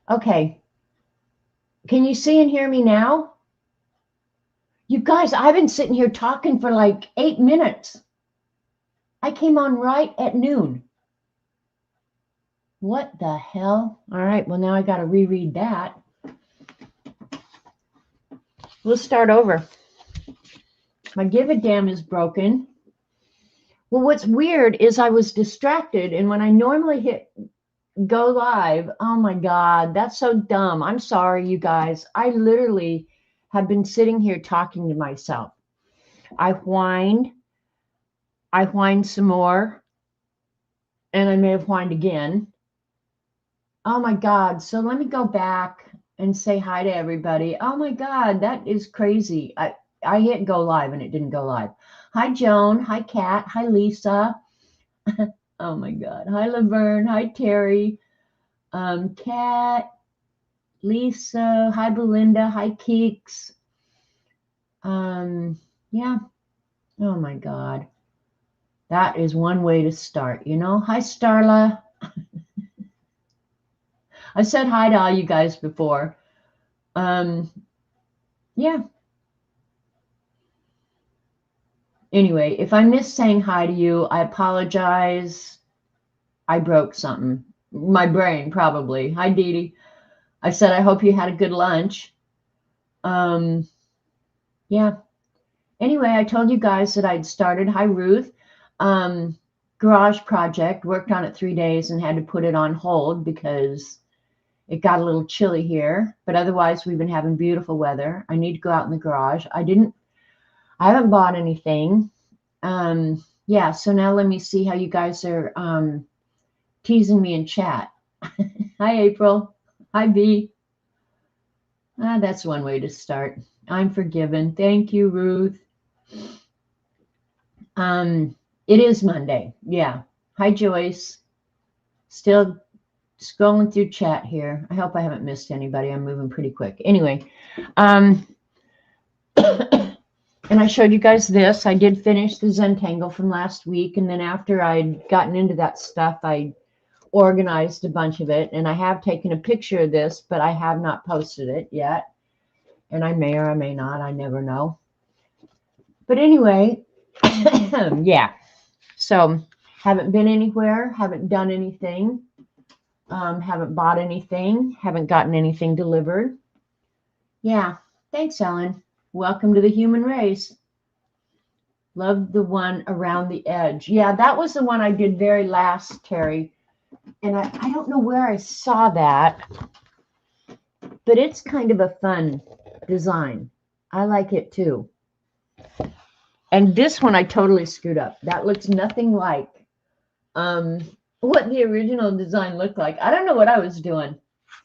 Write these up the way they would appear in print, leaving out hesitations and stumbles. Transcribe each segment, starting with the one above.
Okay. Can you see and hear me now? You guys, I've been sitting here talking for like 8 minutes. I came on right at noon. What the hell? All right, well, now I got to reread that. We'll start over. My give a damn is broken. Well, what's weird is I was distracted, and when I normally hit go live, oh my God, that's so dumb. I'm sorry, you guys. I literally have been sitting here talking to myself. I whined some more, and I may have whined again. Oh my God. So let me go back and say hi to everybody. Oh my God, that is crazy. I hit go live and it didn't go live. Hi, Joan. Hi, Kat. Hi, Lisa. Oh my God. Hi, Laverne. Hi, Terry. Kat, Lisa. Hi, Belinda. Hi, Keeks. Yeah. Oh my God. That is one way to start, you know. Hi, Starla. I said hi to all you guys before. Yeah. Anyway, if I missed saying hi to you, I apologize. I broke something. My brain, probably. Hi, Dee Dee. I said I hope you had a good lunch. Yeah. Anyway, I told you guys that I'd started. Hi, Ruth. Garage project. Worked on it 3 days and had to put it on hold because it got a little chilly here. But otherwise, we've been having beautiful weather. I need to go out in the garage. I haven't bought anything. Yeah, so now let me see how you guys are teasing me in chat. Hi, April. Hi, B. That's one way to start. I'm forgiven. Thank you, Ruth. It is Monday. Yeah. Hi, Joyce. Still scrolling through chat here. I hope I haven't missed anybody. I'm moving pretty quick. Anyway, and I showed you guys this. I did finish the Zentangle from last week, and then after I'd gotten into that stuff, I organized a bunch of it, and I have taken a picture of this, but I have not posted it yet, and I may or I may not. I never know. But anyway, yeah. So haven't been anywhere, haven't done anything, haven't bought anything, haven't gotten anything delivered. Yeah. Thanks, Ellen. Welcome to the human race. Love the one around the edge. Yeah, that was the one I did very last, Terry. And I don't know where I saw that, but it's kind of a fun design. I like it too. And this one I totally screwed up. That looks nothing like what the original design looked like. I don't know what I was doing.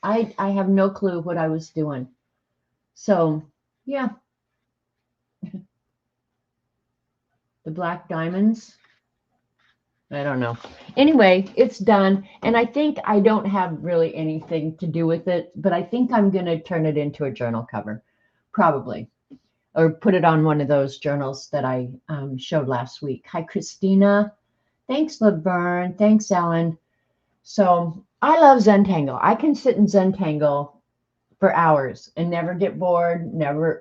I have no clue what I was doing. So, yeah. The black diamonds. I don't know. Anyway, it's done. And I think I don't have really anything to do with it, but I think I'm going to turn it into a journal cover, probably, or put it on one of those journals that I showed last week. Hi, Christina. Thanks, Laverne. Thanks, Ellen. So I love Zentangle. I can sit in Zentangle for hours and never get bored, never,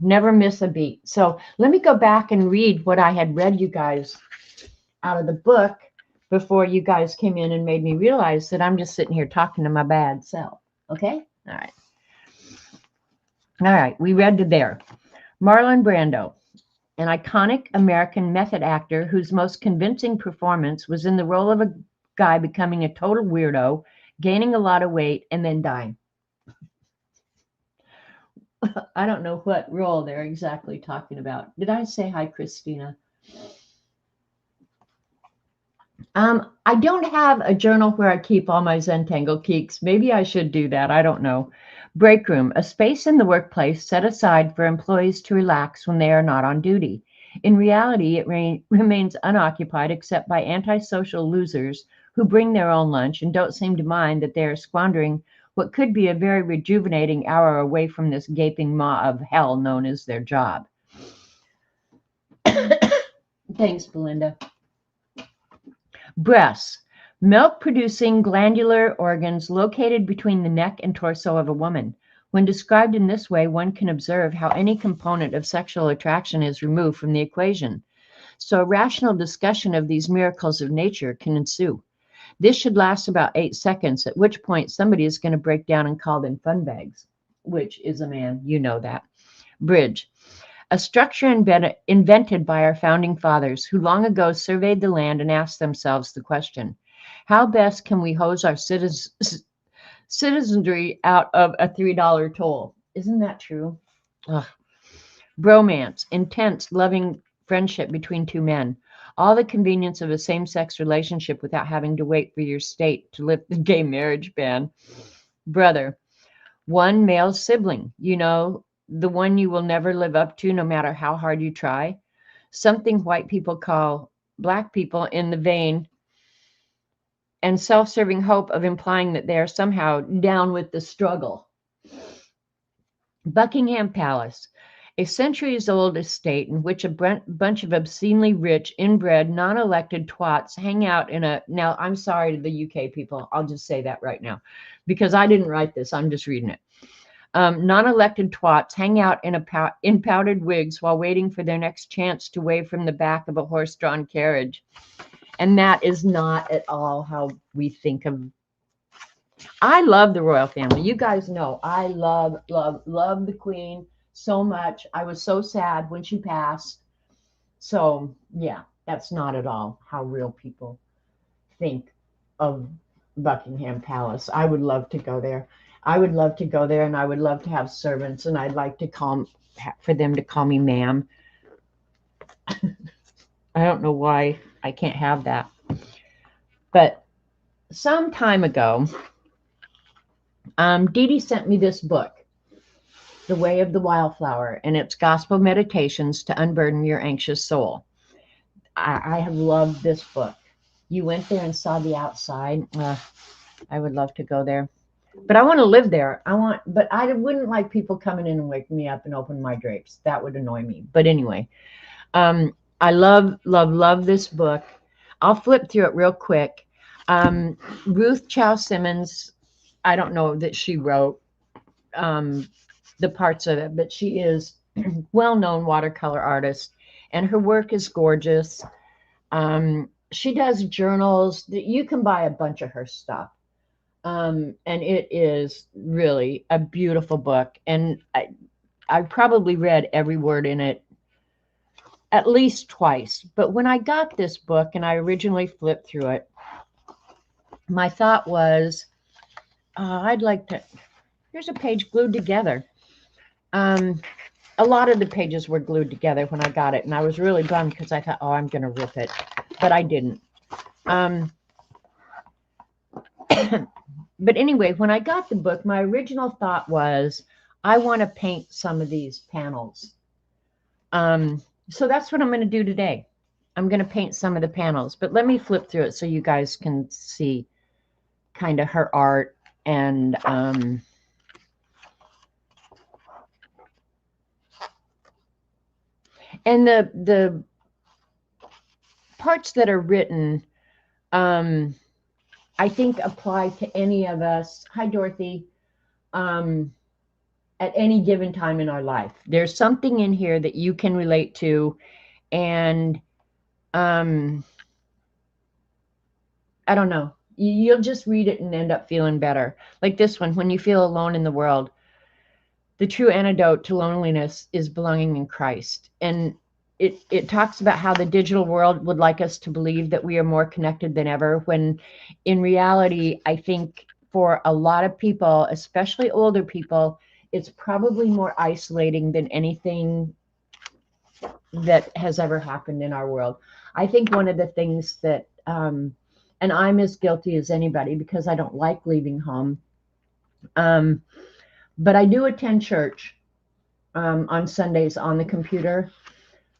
never miss a beat. So let me go back and read what I had read you guys out of the book before you guys came in and made me realize that I'm just sitting here talking to my bad self. Okay? All right. All right. We read to there. Marlon Brando, an iconic American method actor whose most convincing performance was in the role of a guy becoming a total weirdo, gaining a lot of weight, and then dying. I don't know what role they're exactly talking about. Did I say hi, Christina? I don't have a journal where I keep all my Zentangle keeks. Maybe I should do that. I don't know. Break room, a space in the workplace set aside for employees to relax when they are not on duty. In reality, it remains unoccupied except by antisocial losers who bring their own lunch and don't seem to mind that they are squandering what could be a very rejuvenating hour away from this gaping maw of hell known as their job. Thanks, Belinda. Breasts. Milk-producing glandular organs located between the neck and torso of a woman. When described in this way, one can observe how any component of sexual attraction is removed from the equation. So a rational discussion of these miracles of nature can ensue. This should last about 8 seconds, at which point somebody is going to break down and call them fun bags, which is a man, you know that. Bridge. A structure invented by our founding fathers, who long ago surveyed the land and asked themselves the question, how best can we hose our citizenry out of a $3 toll? Isn't that true? Ugh. Bromance, intense, loving friendship between two men. All the convenience of a same-sex relationship without having to wait for your state to lift the gay marriage ban. Brother, one male sibling, you know, the one you will never live up to no matter how hard you try. Something white people call black people in the vein and self-serving hope of implying that they are somehow down with the struggle. Buckingham Palace, a centuries-old estate in which a bunch of obscenely rich, inbred, non-elected twats hang out in a... Now, I'm sorry to the UK people. I'll just say that right now, because I didn't write this. I'm just reading it. Non-elected twats hang out in powdered wigs while waiting for their next chance to wave from the back of a horse-drawn carriage. And that is not at all how we think of... I love the royal family. You guys know I love the Queen so much. I was so sad when she passed. So, yeah, that's not at all how real people think of Buckingham Palace. I would love to go there. I would love to go there, and I would love to have servants, and I'd like to for them to call me ma'am. I don't know why I can't have that. But some time ago, Dee Dee sent me this book, The Way of the Wildflower, and it's Gospel Meditations to Unburden Your Anxious Soul. I have loved this book. You went there and saw the outside. I would love to go there. But I want to live there. But I wouldn't like people coming in and waking me up and open my drapes. That would annoy me. But anyway, I love this book. I'll flip through it real quick. Ruth Chow Simmons, I don't know that she wrote the parts of it, but she is a well-known watercolor artist, and her work is gorgeous. She does journals. You can buy a bunch of her stuff. And it is really a beautiful book. And I probably read every word in it at least twice. But when I got this book and I originally flipped through it, my thought was, I'd like to... Here's a page glued together. A lot of the pages were glued together when I got it, and I was really bummed because I thought, oh, I'm going to rip it. But I didn't. But anyway, when I got the book, my original thought was, I want to paint some of these panels. So that's what I'm going to do today. I'm going to paint some of the panels. But let me flip through it so you guys can see kind of her art and... And the parts that are written, I think apply to any of us. Hi, Dorothy. At any given time in our life, there's something in here that you can relate to, and I don't know. You'll just read it and end up feeling better. Like this one, when you feel alone in the world. The true antidote to loneliness is belonging in Christ. And it talks about how the digital world would like us to believe that we are more connected than ever, when in reality, I think for a lot of people, especially older people, it's probably more isolating than anything that has ever happened in our world. I think one of the things that, and I'm as guilty as anybody because I don't like leaving home, but I do attend church on Sundays on the computer,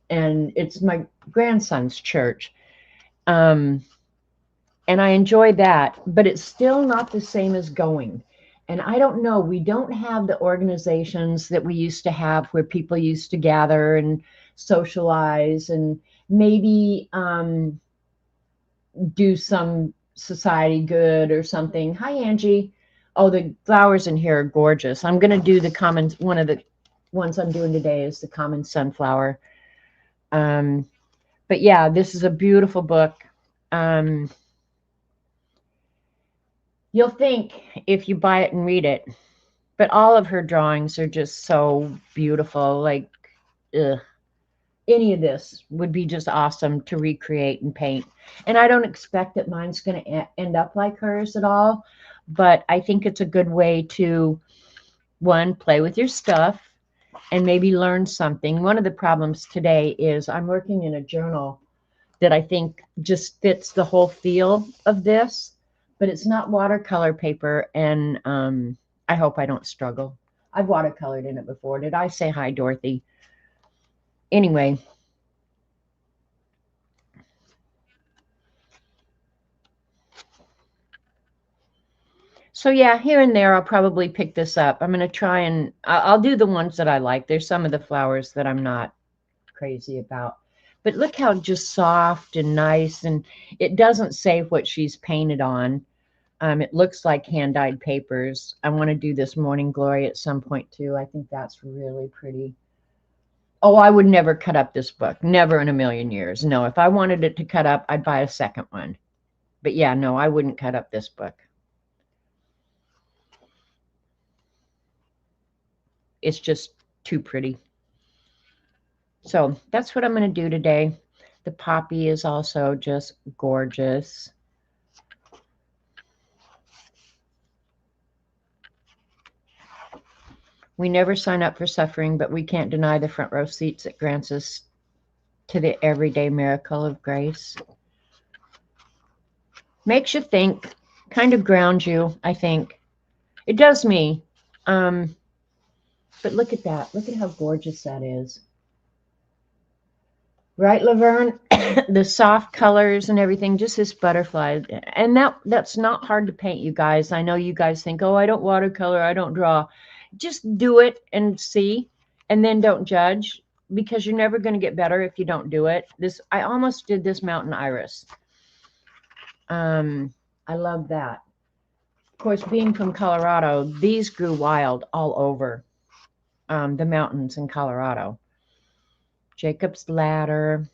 and it's my grandson's church. And I enjoy that, but it's still not the same as going. And I don't know, we don't have the organizations that we used to have where people used to gather and socialize and maybe do some society good or something. Hi, Angie. Oh, the flowers in here are gorgeous. I'm going to do the common, one of the ones I'm doing today is the common sunflower. But yeah, this is a beautiful book. You'll think if you buy it and read it, but all of her drawings are just so beautiful. Like, ugh, any of this would be just awesome to recreate and paint. And I don't expect that mine's going to end up like hers at all, but I think it's a good way to, one, play with your stuff and maybe learn something. One of the problems today is I'm working in a journal that I think just fits the whole feel of this, but it's not watercolor paper, and I hope I don't struggle. I've watercolored in it before. Did I say hi, Dorothy? Anyway. So yeah, here and there, I'll probably pick this up. I'm going to try and I'll do the ones that I like. There's some of the flowers that I'm not crazy about. But look how just soft and nice. And it doesn't say what she's painted on. It looks like hand-dyed papers. I want to do this Morning Glory at some point too. I think that's really pretty. Oh, I would never cut up this book. Never in a million years. No, if I wanted it to cut up, I'd buy a second one. But yeah, no, I wouldn't cut up this book. It's just too pretty. So that's what I'm going to do today. The poppy is also just gorgeous. We never sign up for suffering, but we can't deny the front row seats it grants us to the everyday miracle of grace. Makes you think, kind of grounds you, I think. It does me. But look at that. Look at how gorgeous that is. Right, Laverne? The soft colors and everything, just this butterfly. And that's not hard to paint, you guys. I know you guys think, oh, I don't watercolor, I don't draw. Just do it and see, and then don't judge, because you're never going to get better if you don't do it. I almost did this mountain iris. I love that. Of course, being from Colorado, these grew wild all over the mountains in Colorado. Jacob's Ladder,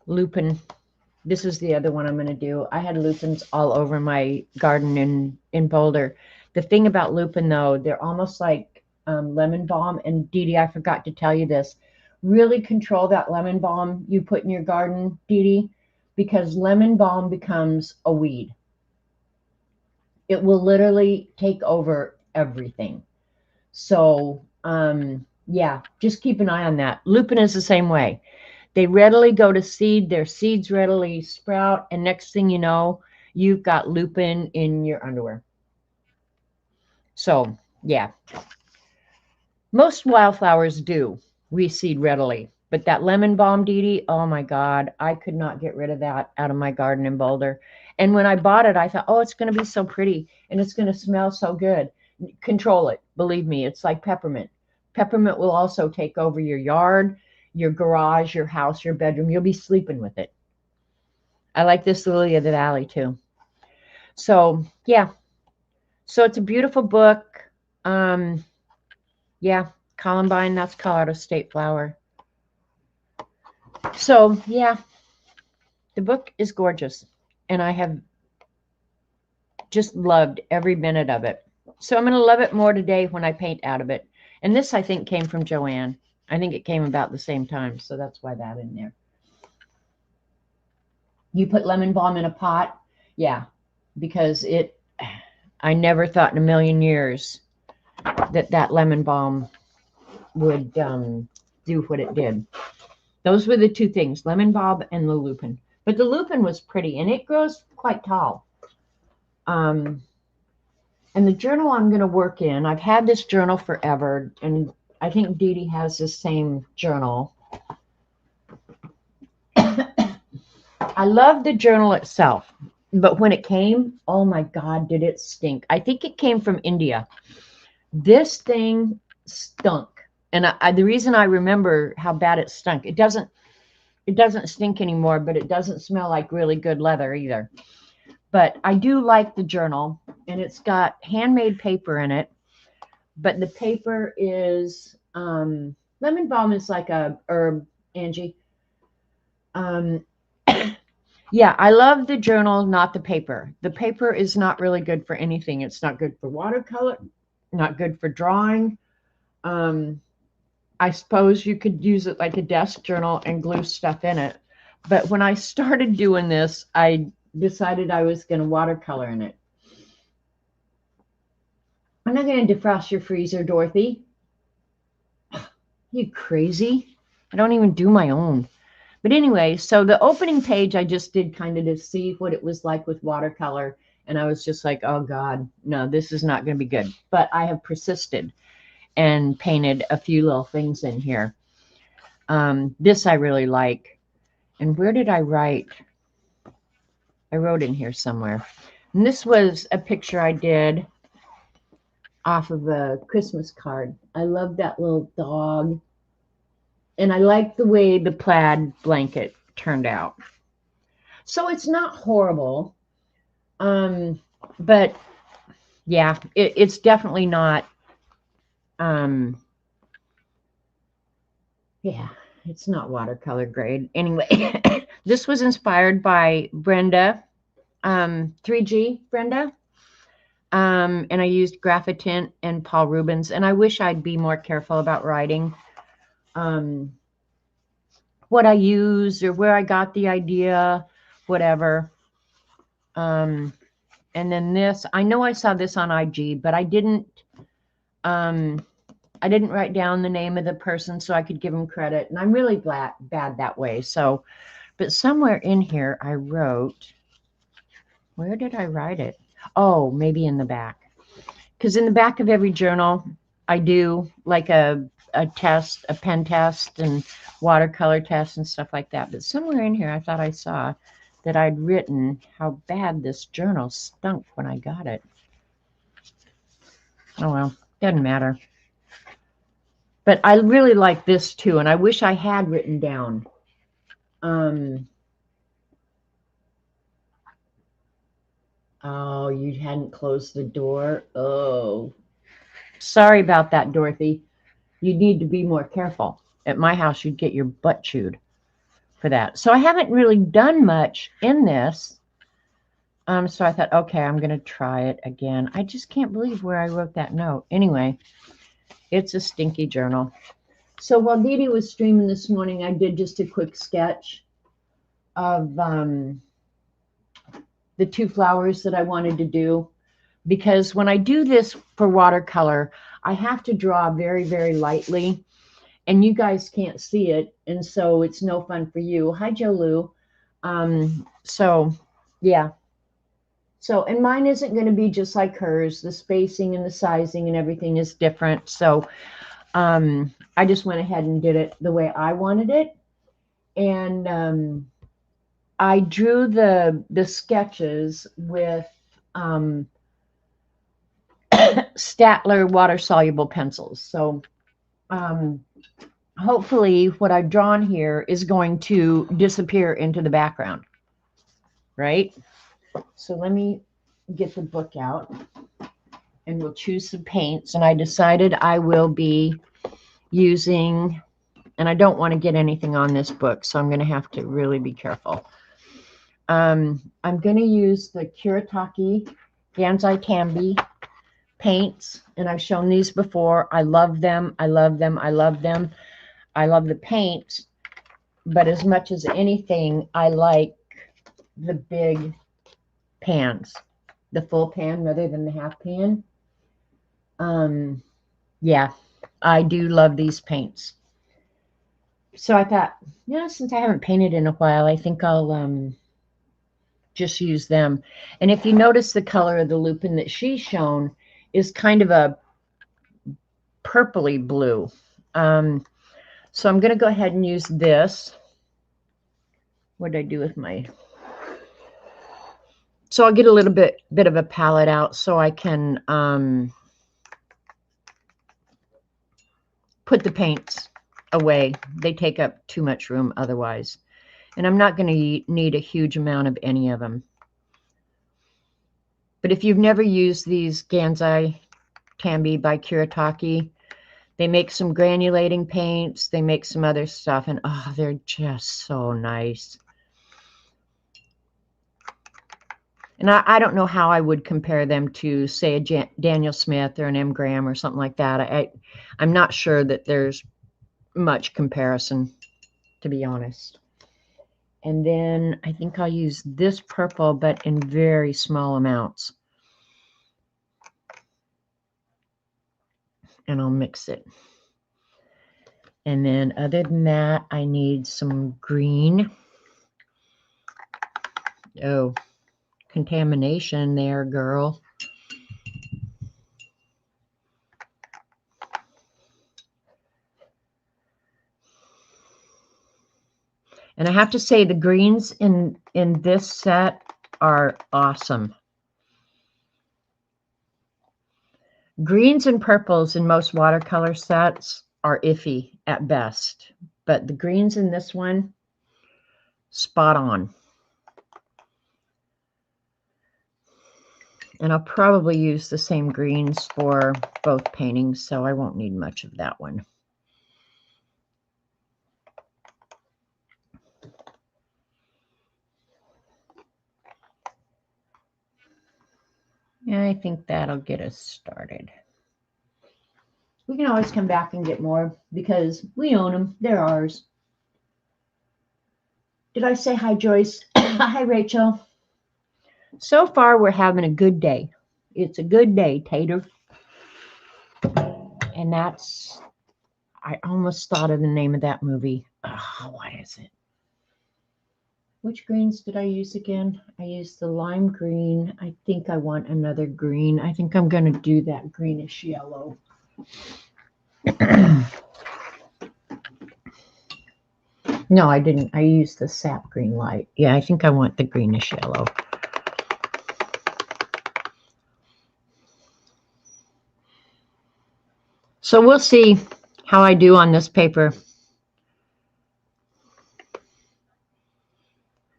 lupin. This is the other one I'm going to do. I had lupins all over my garden in Boulder. The thing about lupin, though, they're almost like lemon balm. And Dee Dee, I forgot to tell you this. Really control that lemon balm you put in your garden, Dee Dee, because lemon balm becomes a weed. It will literally take over everything. So, yeah, just keep an eye on that. Lupin is the same way. They readily go to seed. Their seeds readily sprout. And next thing you know, you've got lupin in your underwear. So, yeah. Most wildflowers do reseed readily. But that lemon balm, Dee Dee, oh my God, I could not get rid of that out of my garden in Boulder. And when I bought it, I thought, oh, it's going to be so pretty and it's going to smell so good. Control it. Believe me, it's like peppermint. Peppermint will also take over your yard, your garage, your house, your bedroom. You'll be sleeping with it. I like this Lily of the Valley too. So, yeah. So it's a beautiful book. Yeah, Columbine, that's Colorado State flower. So, yeah, the book is gorgeous, and I have just loved every minute of it. So I'm going to love it more today when I paint out of it. And this, I think, came from Joanne. I think it came about the same time, so that's why that in there. You put lemon balm in a pot? Yeah, because I never thought in a million years that lemon balm would do what it did. Those were the two things, lemon balm and the lupin. But the lupin was pretty, and it grows quite tall. And the journal I'm going to work in, I've had this journal forever, and I think Dee Dee has the same journal. I love the journal itself, but when it came, oh my God, did it stink. I think it came from India. This thing stunk. And the reason I remember how bad it stunk, it doesn't, It doesn't stink anymore, but it doesn't smell like really good leather either. But I do like the journal, and it's got handmade paper in it. But the paper is lemon balm is like a herb, Angie. Um, yeah, I love the journal, not the paper. The paper is not really good for anything. It's not good for watercolor, not good for drawing. Um, I suppose you could use it like a desk journal and glue stuff in it. But when I started doing this, I decided I was going to watercolor in it. I'm not going to defrost your freezer, Dorothy. You crazy? I don't even do my own. But anyway, so the opening page I just did kind of to see what it was like with watercolor. And I was just like, oh God, no, this is not going to be good. But I have persisted and painted a few little things in here. This I really like. And where did I write? I wrote in here somewhere. And this was a picture I did off of a Christmas card. I love that little dog. And I like the way the plaid blanket turned out. So it's not horrible. But yeah, it's definitely not. Yeah, it's not watercolor grade. Anyway, this was inspired by Brenda, 3G Brenda. And I used Graphitint and Paul Rubens. And I wish I'd be more careful about writing what I used or where I got the idea, whatever. And then this, I know I saw this on IG, but I didn't write down the name of the person so I could give them credit. And I'm really bad that way. So, but somewhere in here I wrote, where did I write it? Oh, maybe in the back. Because in the back of every journal, I do like a test, a pen test and watercolor test and stuff like that. But somewhere in here, I thought I saw that I'd written how bad this journal stunk when I got it. Oh, well, doesn't matter. But I really like this too, and I wish I had written down. Oh, you hadn't closed the door? Oh, sorry about that, Dorothy. You need to be more careful. At my house, you'd get your butt chewed for that. So I haven't really done much in this. So I thought, okay, I'm going to try it again. I just can't believe where I wrote that note. Anyway, it's a stinky journal. So while Dee Dee was streaming this morning, I did just a quick sketch of the two flowers that I wanted to do. Because when I do this for watercolor, I have to draw very, very lightly. And you guys can't see it. And so it's no fun for you. Hi, Joe Lou. So, yeah. So, and mine isn't going to be just like hers. The spacing and the sizing and everything is different. So, I just went ahead and did it the way I wanted it. And I drew the sketches with Staedtler water-soluble pencils. So, hopefully what I've drawn here is going to disappear into the background, right? So let me get the book out and we'll choose some paints. And I decided I will be using, and I don't want to get anything on this book, so I'm going to have to really be careful. I'm going to use the Kuretake Gansai Tambi paints, and I've shown these before. I love them. I love them. I love them. I love the paint, but as much as anything, I like the big pans, the full pan rather than the half pan. Yeah, I do love these paints. So I thought, yeah, since I haven't painted in a while, I think I'll just use them. And if you notice, the color of the lupin that she's shown is kind of a purpley blue. So I'm going to go ahead and use this. What did I do with my... So I'll get a little bit of a palette out so I can put the paints away. They take up too much room otherwise. And I'm not going to need a huge amount of any of them. But if you've never used these Gansai Tambi by Kuretake, they make some granulating paints. They make some other stuff. And oh, they're just so nice. And I don't know how I would compare them to, say, a Daniel Smith or an M. Graham or something like that. I'm not sure that there's much comparison, to be honest. And then I think I'll use this purple, but in very small amounts. And I'll mix it. And then other than that, I need some green. Oh, contamination there, girl. And I have to say the greens in this set are awesome. Greens and purples in most watercolor sets are iffy at best, but the greens in this one, spot on. And I'll probably use the same greens for both paintings, so I won't need much of that one. Yeah, I think that'll get us started. We can always come back and get more because we own them. They're ours. Did I say hi, Joyce? Hi, Rachel. So far, we're having a good day. It's a good day, Tater. And that's, I almost thought of the name of that movie. Oh, what is it? Which greens did I use again? I used the lime green. I think I want another green. I think I'm going to do that greenish yellow. No, I didn't. I used the sap green light. Yeah, I think I want the greenish yellow. So we'll see how I do on this paper.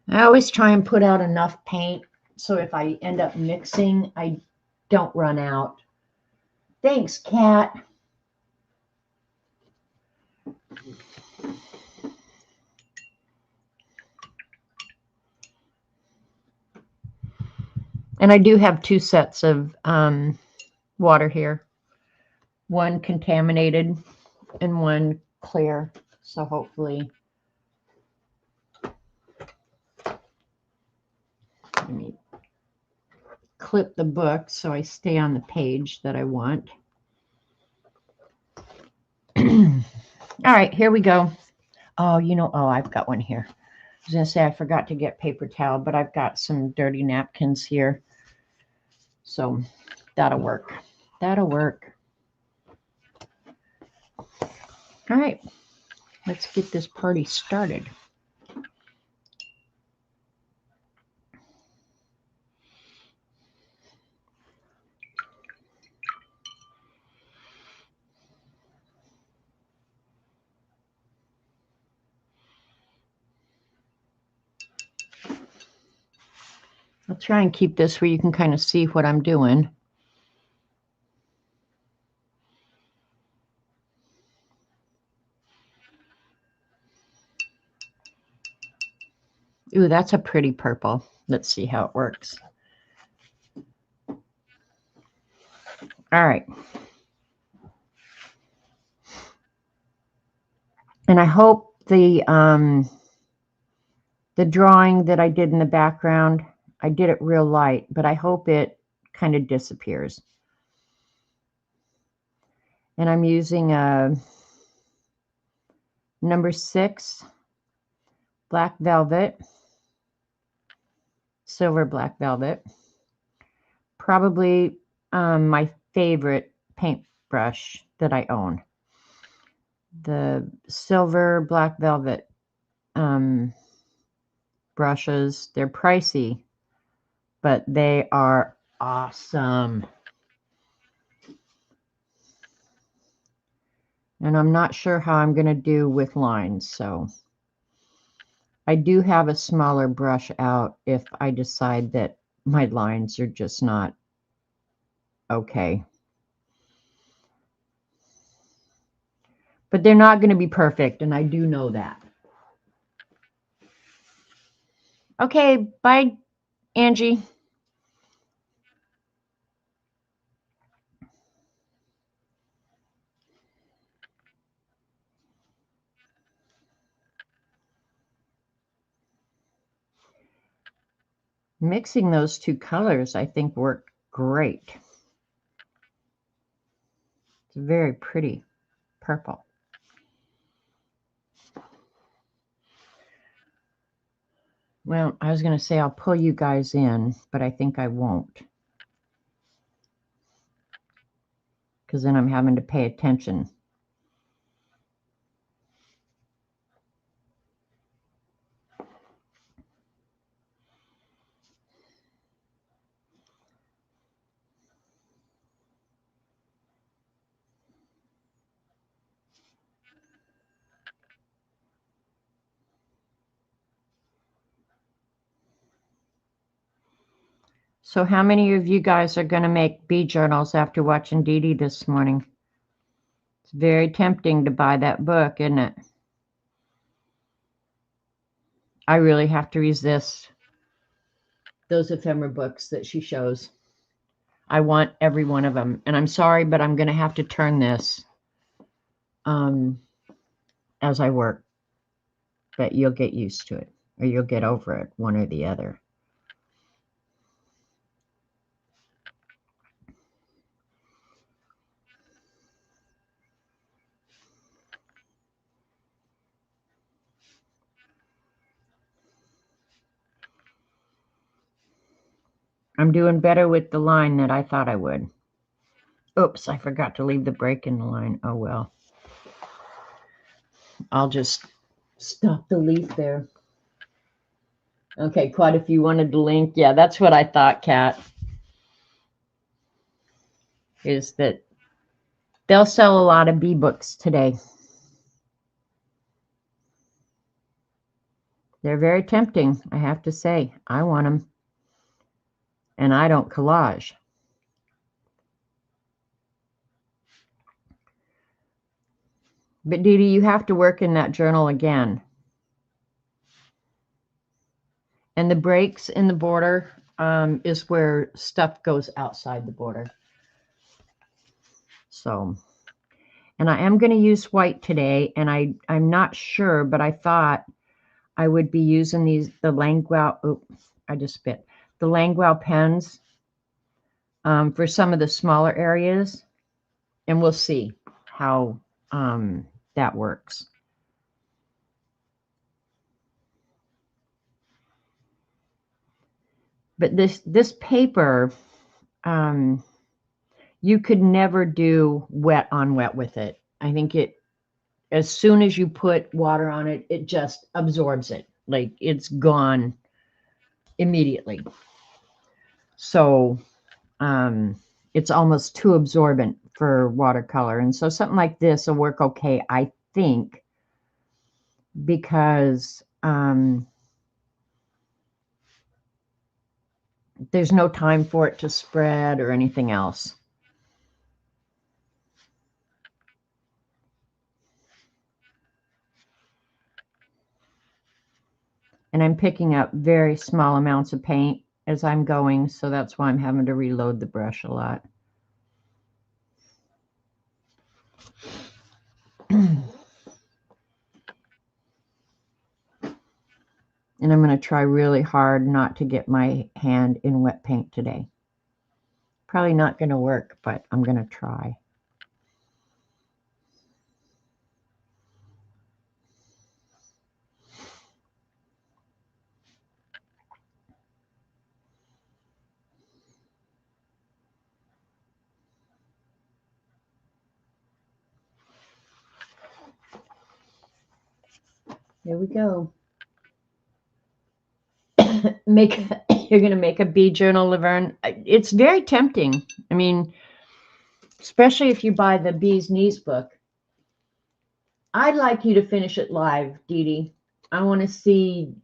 I always try and put out enough paint so if I end up mixing, I don't run out. Thanks, Kat. And I do have two sets of water here. One contaminated and one clear. So hopefully, let me clip the book so I stay on the page that I want. All right, here we go. Oh, I've got one here. I was going to say I forgot to get paper towel, but I've got some dirty napkins here. So that'll work. That'll work. All right, let's get this party started. I'll try and keep this where you can kind of see what I'm doing. Ooh, that's a pretty purple. Let's see how it works. All right. And I hope the drawing that I did in the background, I did it real light, but I hope it kind of disappears. And I'm using a number 6 black velvet, silver black velvet. Probably my favorite paintbrush that I own. The silver black velvet brushes, they're pricey, but they are awesome. And I'm not sure how I'm going to do with lines, so I do have a smaller brush out if I decide that my lines are just not okay. But they're not going to be perfect, and I do know that. Okay, bye, Angie. Mixing those two colors, I think, worked great. It's very pretty purple. Well, I was going to say I'll pull you guys in, but I think I won't. Because then I'm having to pay attention. So how many of you guys are going to make bee journals after watching Dee Dee this morning? It's very tempting to buy that book, isn't it? I really have to resist those ephemera books that she shows. I want every one of them. And I'm sorry, but I'm going to have to turn this as I work. But you'll get used to it, or you'll get over it, one or the other. I'm doing better with the line than I thought I would. Oops, I forgot to leave the break in the line. Oh, well. I'll just stop the leaf there. Okay, quite a few wanted the link. Yeah, that's what I thought, Kat. Is that they'll sell a lot of bee books today. They're very tempting, I have to say. I want them. And I don't collage. But Dee Dee, you have to work in that journal again. And the breaks in the border is where stuff goes outside the border. So, and I am going to use white today, and I'm not sure, but I thought I would be using the Languau, I just spit, the Languau pens for some of the smaller areas, and we'll see how that works. But this paper, you could never do wet on wet with it. I think as soon as you put water on it, it just absorbs it. Like it's gone immediately. So it's almost too absorbent for watercolor. And so something like this will work okay, I think, because there's no time for it to spread or anything else. And I'm picking up very small amounts of paint as I'm going, so that's why I'm having to reload the brush a lot. And I'm going to try really hard not to get my hand in wet paint today. Probably not going to work, but I'm going to try. Here we go. You're going to make a bee journal, Laverne. It's very tempting. I mean, especially if you buy the Bee's Knees book. I'd like you to finish it live, Dee Dee. I want to see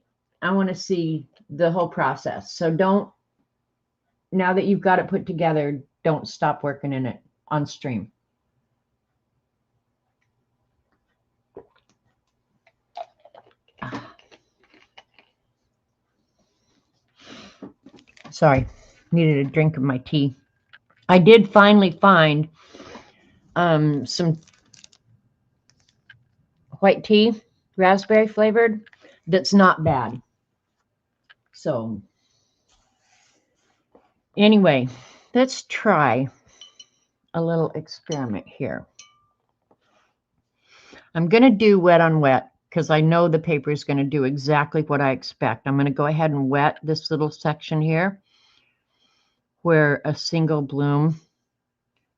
the whole process. So don't, now that you've got it put together, don't stop working in it on stream. Sorry, needed a drink of my tea. I did finally find some white tea, raspberry flavored, that's not bad. So anyway, let's try a little experiment here. I'm going to do wet on wet because I know the paper is going to do exactly what I expect. I'm going to go ahead and wet this little section here where a single bloom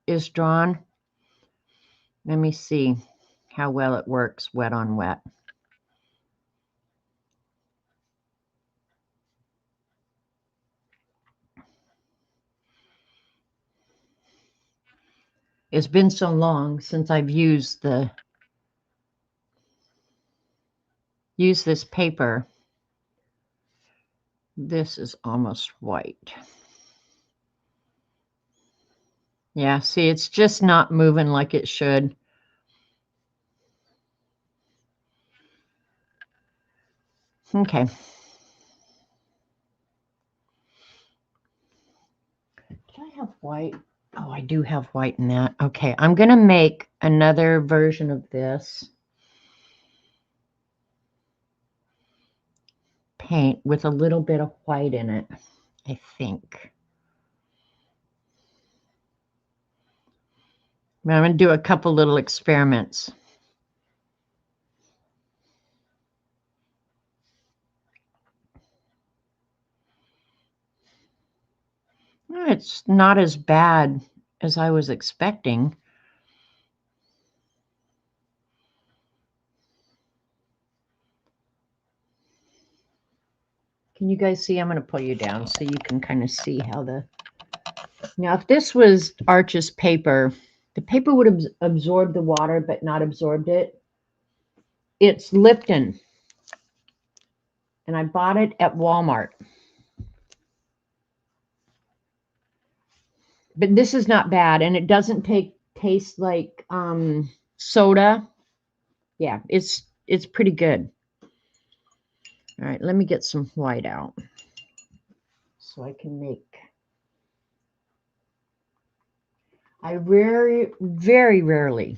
is drawn. Let me see how well it works wet on wet. It's been so long since I've used this paper. This is almost white. Yeah, see, it's just not moving like it should. Okay. Do I have white? Oh, I do have white in that. Okay, I'm going to make another version of this paint with a little bit of white in it, I think. I'm going to do a couple little experiments. It's not as bad as I was expecting. Can you guys see? I'm going to pull you down so you can kind of see how the... Now, if this was Arches paper, the paper would have absorbed the water but not absorbed it. It's Lipton, and I bought it at Walmart. But this is not bad, and it doesn't taste like soda. Yeah, it's pretty good. All right, let me get some white out so I can make... I very rarely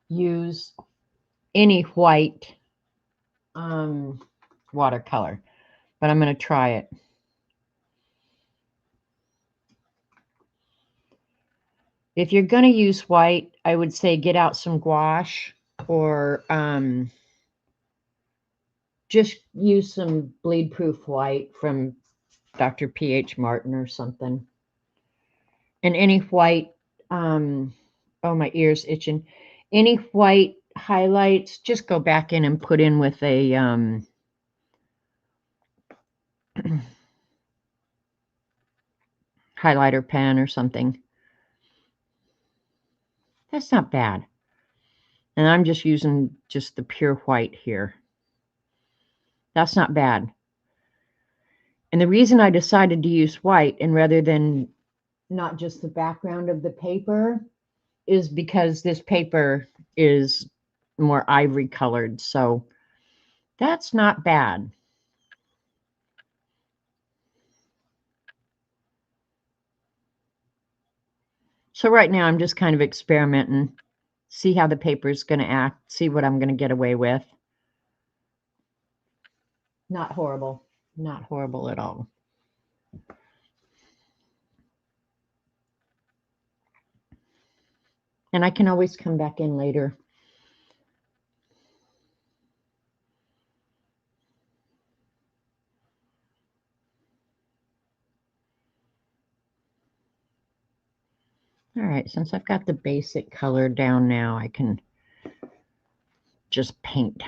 use any white watercolor, but I'm going to try it. If you're going to use white, I would say get out some gouache or just use some bleed-proof white from Dr. P.H. Martin or something. And any white, oh, my ear's itching. Any white highlights, just go back in and put in with a highlighter pen or something. That's not bad. And I'm just using just the pure white here. That's not bad. And the reason I decided to use white and rather than not just the background of the paper is because this paper is more ivory colored. So that's not bad. So right now I'm just kind of experimenting, see how the paper is going to act, see what I'm going to get away with. Not horrible. Not horrible at all. And I can always come back in later. All right, since I've got the basic color down now, I can just paint.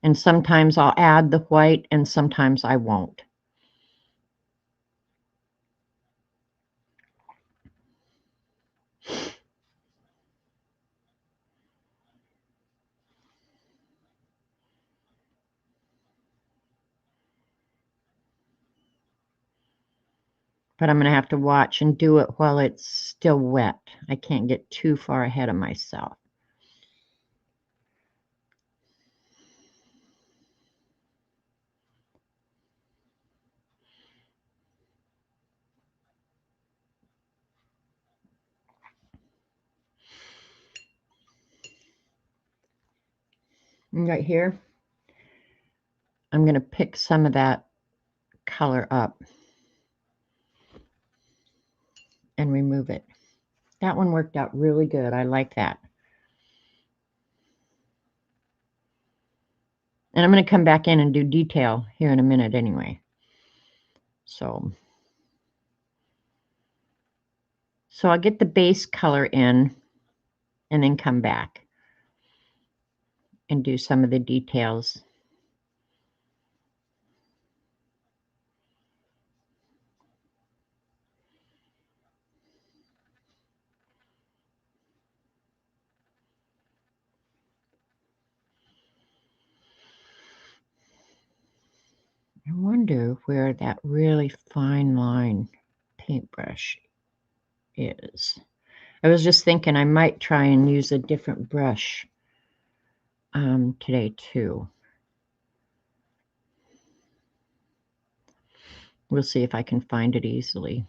And sometimes I'll add the white and sometimes I won't. But I'm going to have to watch and do it while it's still wet. I can't get too far ahead of myself. And right here, I'm going to pick some of that color up and remove it. That one worked out really good. I like that. And I'm going to come back in and do detail here in a minute anyway. So I'll get the base color in and then come back and do some of the details. I wonder where that really fine line paintbrush is. I was just thinking I might try and use a different brush today too. We'll see if I can find it easily.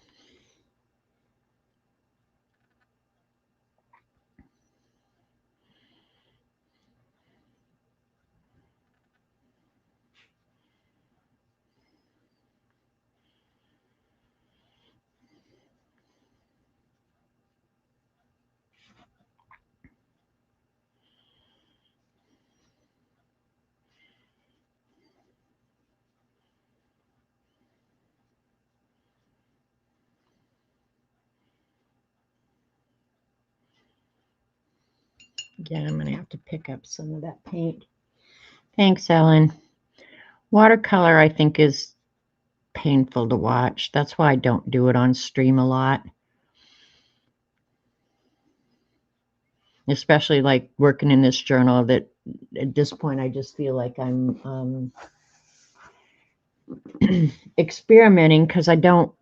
Again, I'm going to have to pick up some of that paint. Thanks, Ellen. Watercolor, I think, is painful to watch. That's why I don't do it on stream a lot. Especially like working in this journal, that at this point I just feel like I'm experimenting because I don't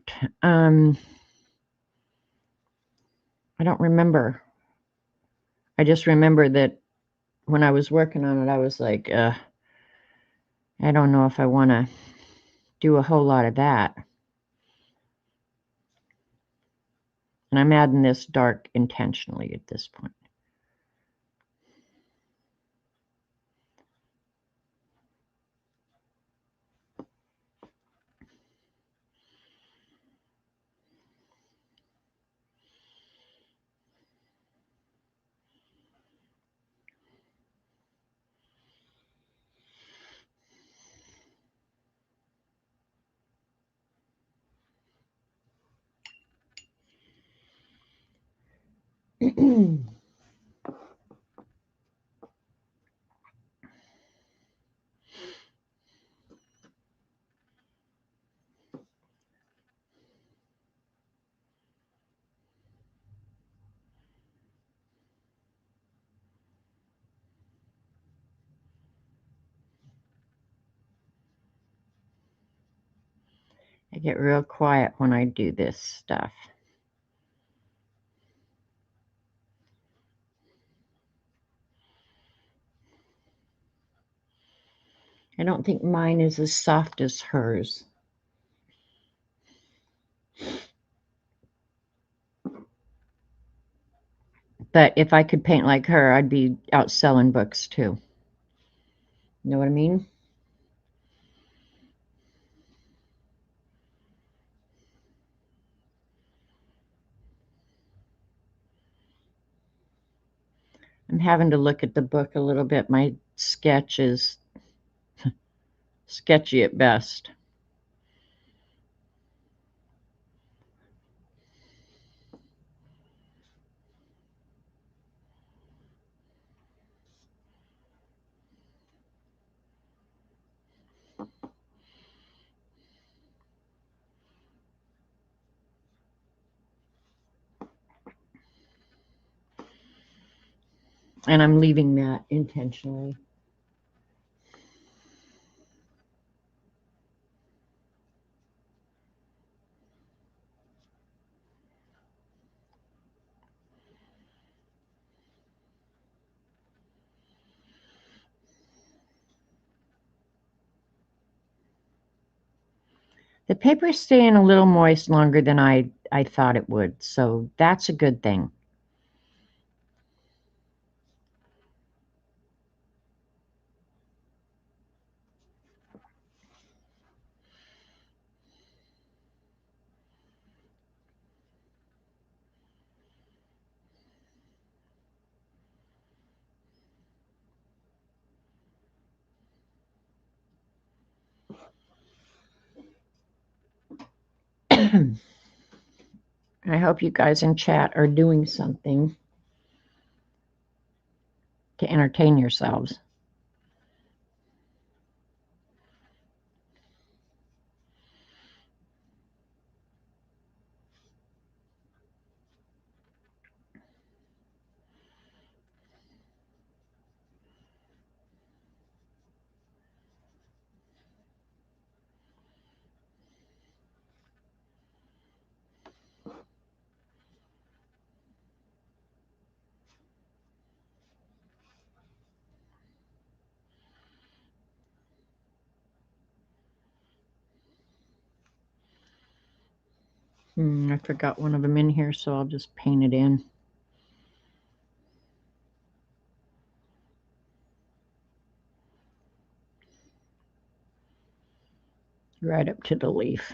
remember. I just remember that when I was working on it, I was like, I don't know if I want to do a whole lot of that. And I'm adding this dark intentionally at this point. I get real quiet when I do this stuff. I don't think mine is as soft as hers. But if I could paint like her, I'd be out selling books too. You know what I mean? I'm having to look at the book a little bit. My sketch is sketchy at best. And I'm leaving that intentionally. The paper's staying a little moist longer than I thought it would, so that's a good thing. I hope you guys in chat are doing something to entertain yourselves. I forgot one of them in here, so I'll just paint it in. Right up to the leaf.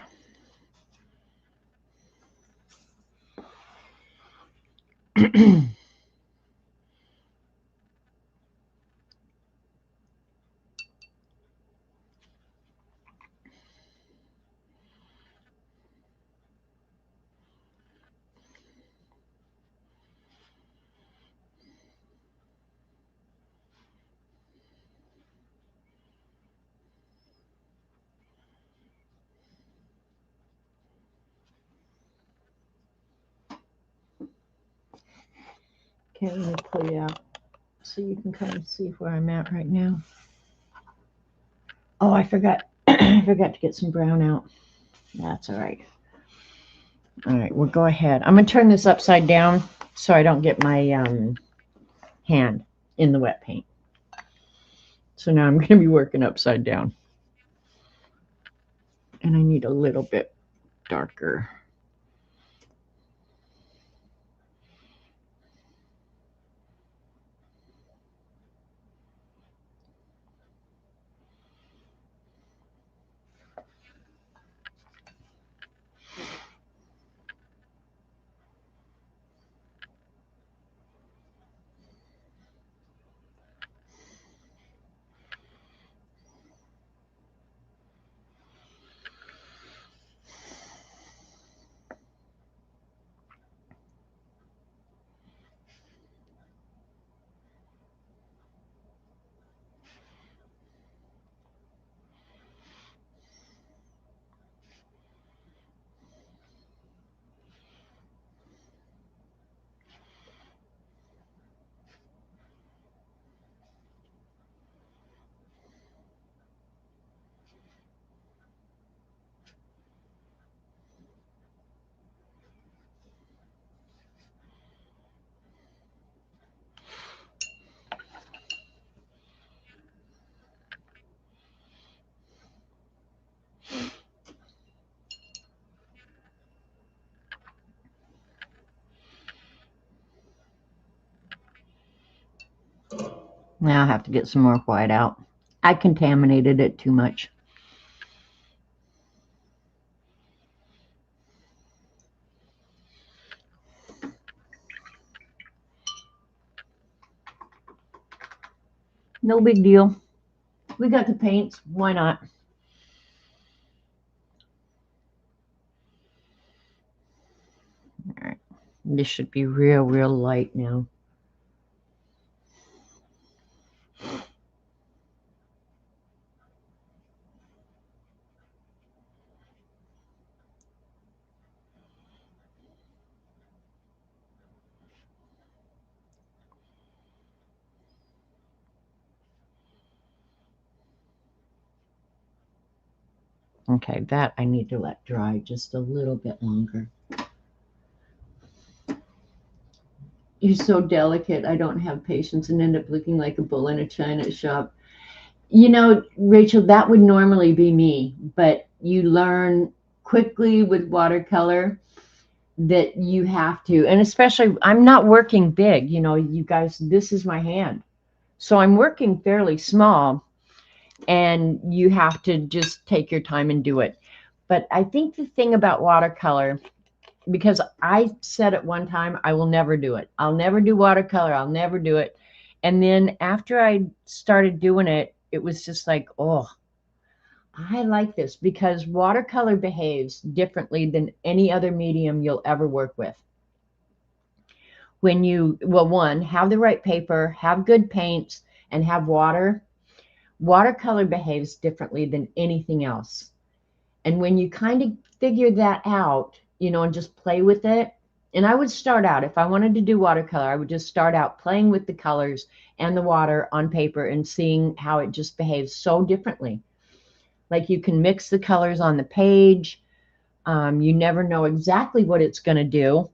Okay, let me pull you out so you can kind of see where I'm at right now. Oh, I forgot. I forgot to get some brown out. That's all right. All right, we'll go ahead. I'm going to turn this upside down so I don't get my hand in the wet paint. So now I'm going to be working upside down. And I need a little bit darker. Now I have to get some more white out. I contaminated it too much. No big deal. We got the paints. Why not? All right. This should be real light now. Okay, that I need to let dry just a little bit longer. You're so delicate. I don't have patience and end up looking like a bull in a china shop. You know, Rachel, that would normally be me, but you learn quickly with watercolor that you have to, and especially I'm not working big, you know, you guys, this is my hand. So I'm working fairly small, and you have to just take your time and do it. But I think the thing about watercolor, because I said at one time, I will never do it. I'll never do watercolor. I'll never do it. And then after I started doing it, it was just like, oh, I like this because watercolor behaves differently than any other medium you'll ever work with. When you, well, one, have the right paper, have good paints, and have water, watercolor behaves differently than anything else. And when you kind of figure that out, you know, and just play with it, and I would start out, if I wanted to do watercolor, I would just start out playing with the colors and the water on paper and seeing how it just behaves so differently. Like you can mix the colors on the page. You never know exactly what it's going to do.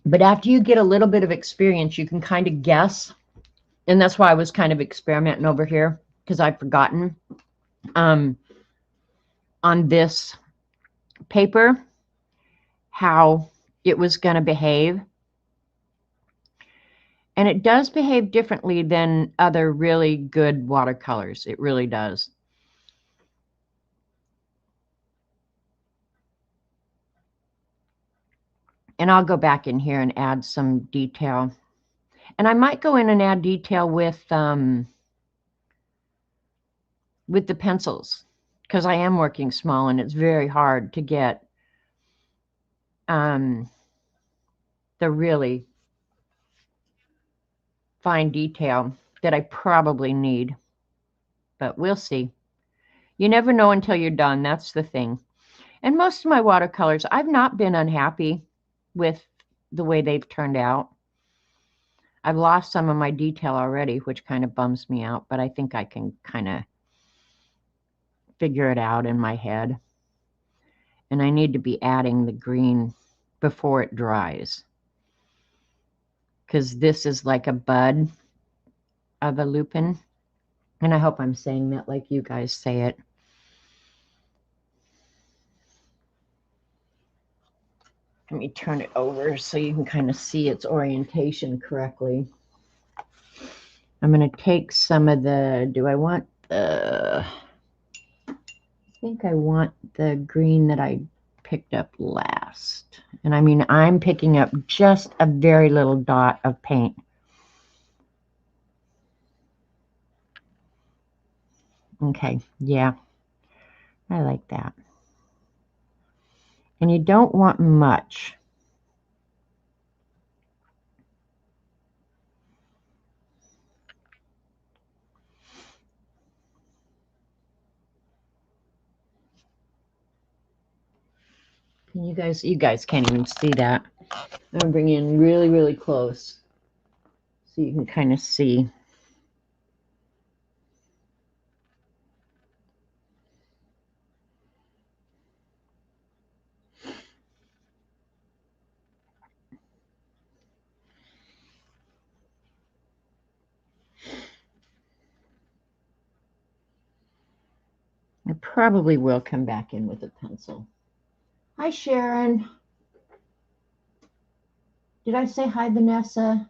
But after you get a little bit of experience, you can kind of guess. And that's why I was kind of experimenting over here, because I've forgotten on this paper how it was going to behave. And it does behave differently than other really good watercolors. It really does. And I'll go back in here and add some detail. And I might go in and add detail with the pencils, because I am working small and it's very hard to get the really fine detail that I probably need. But we'll see. You never know until you're done. That's the thing. And most of my watercolors, I've not been unhappy with the way they've turned out. I've lost some of my detail already, which kind of bums me out, but I think I can kind of figure it out in my head. And I need to be adding the green before it dries, because this is like a bud of a lupin. And I hope I'm saying that like you guys say it. Let me turn it over so you can kind of see its orientation correctly. I'm going to take some of the, do I want the, I think I want the green that I picked up last. And I mean, I'm picking up just a very little dot of paint. Okay, yeah, I like that. And you don't want much. Can you guys can't even see that. I'm gonna bring in really, really close so you can kind of see. I probably will come back in with a pencil. Hi, Sharon. Did I say hi, Vanessa?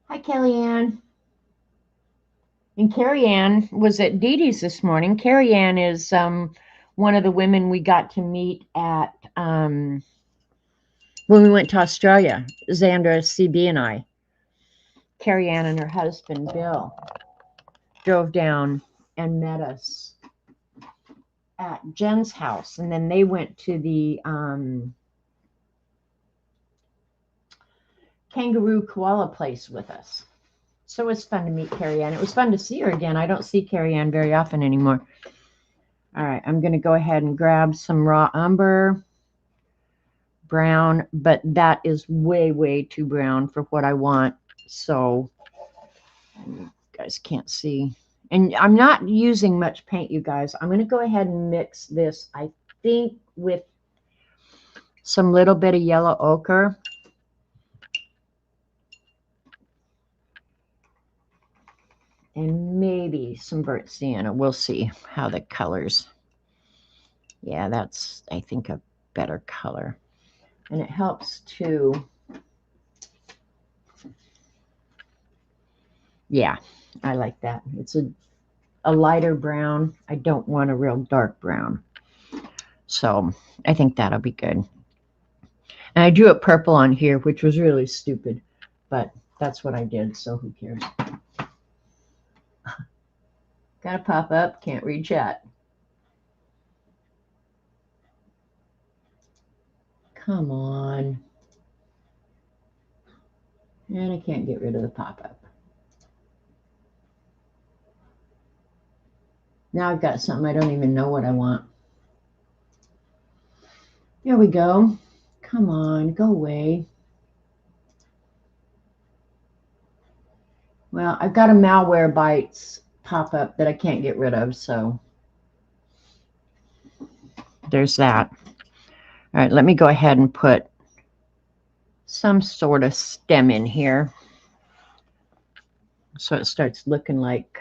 Hi, Kellyanne. And Carrie Ann was at Dee Dee's this morning. Carrie Ann is one of the women we got to meet at when we went to Australia. Xandra, CB, and I. Carrie Ann and her husband, Bill, drove down and met us at Jen's house. And then they went to the kangaroo koala place with us. So it was fun to meet Carrie Ann. It was fun to see her again. I don't see Carrie Ann very often anymore. All right, I'm going to go ahead and grab some raw umber brown, but that is way, way too brown for what I want. So you guys can't see. And I'm not using much paint, you guys. I'm going to go ahead and mix this, I think, with some little bit of yellow ochre. And maybe some burnt sienna. We'll see how the colors. Yeah, that's, I think, a better color. And it helps to, yeah, I like that. It's a lighter brown. I don't want a real dark brown. So I think that'll be good. And I drew it purple on here, which was really stupid, but that's what I did, so who cares? Got a pop up, can't read chat. Come on. And I can't get rid of the pop up. Now I've got something I don't even know what I want. There we go. Come on, go away. Well, I've got a malware bites pop up that I can't get rid of, so there's that. All right, let me go ahead and put some sort of stem in here so it starts looking like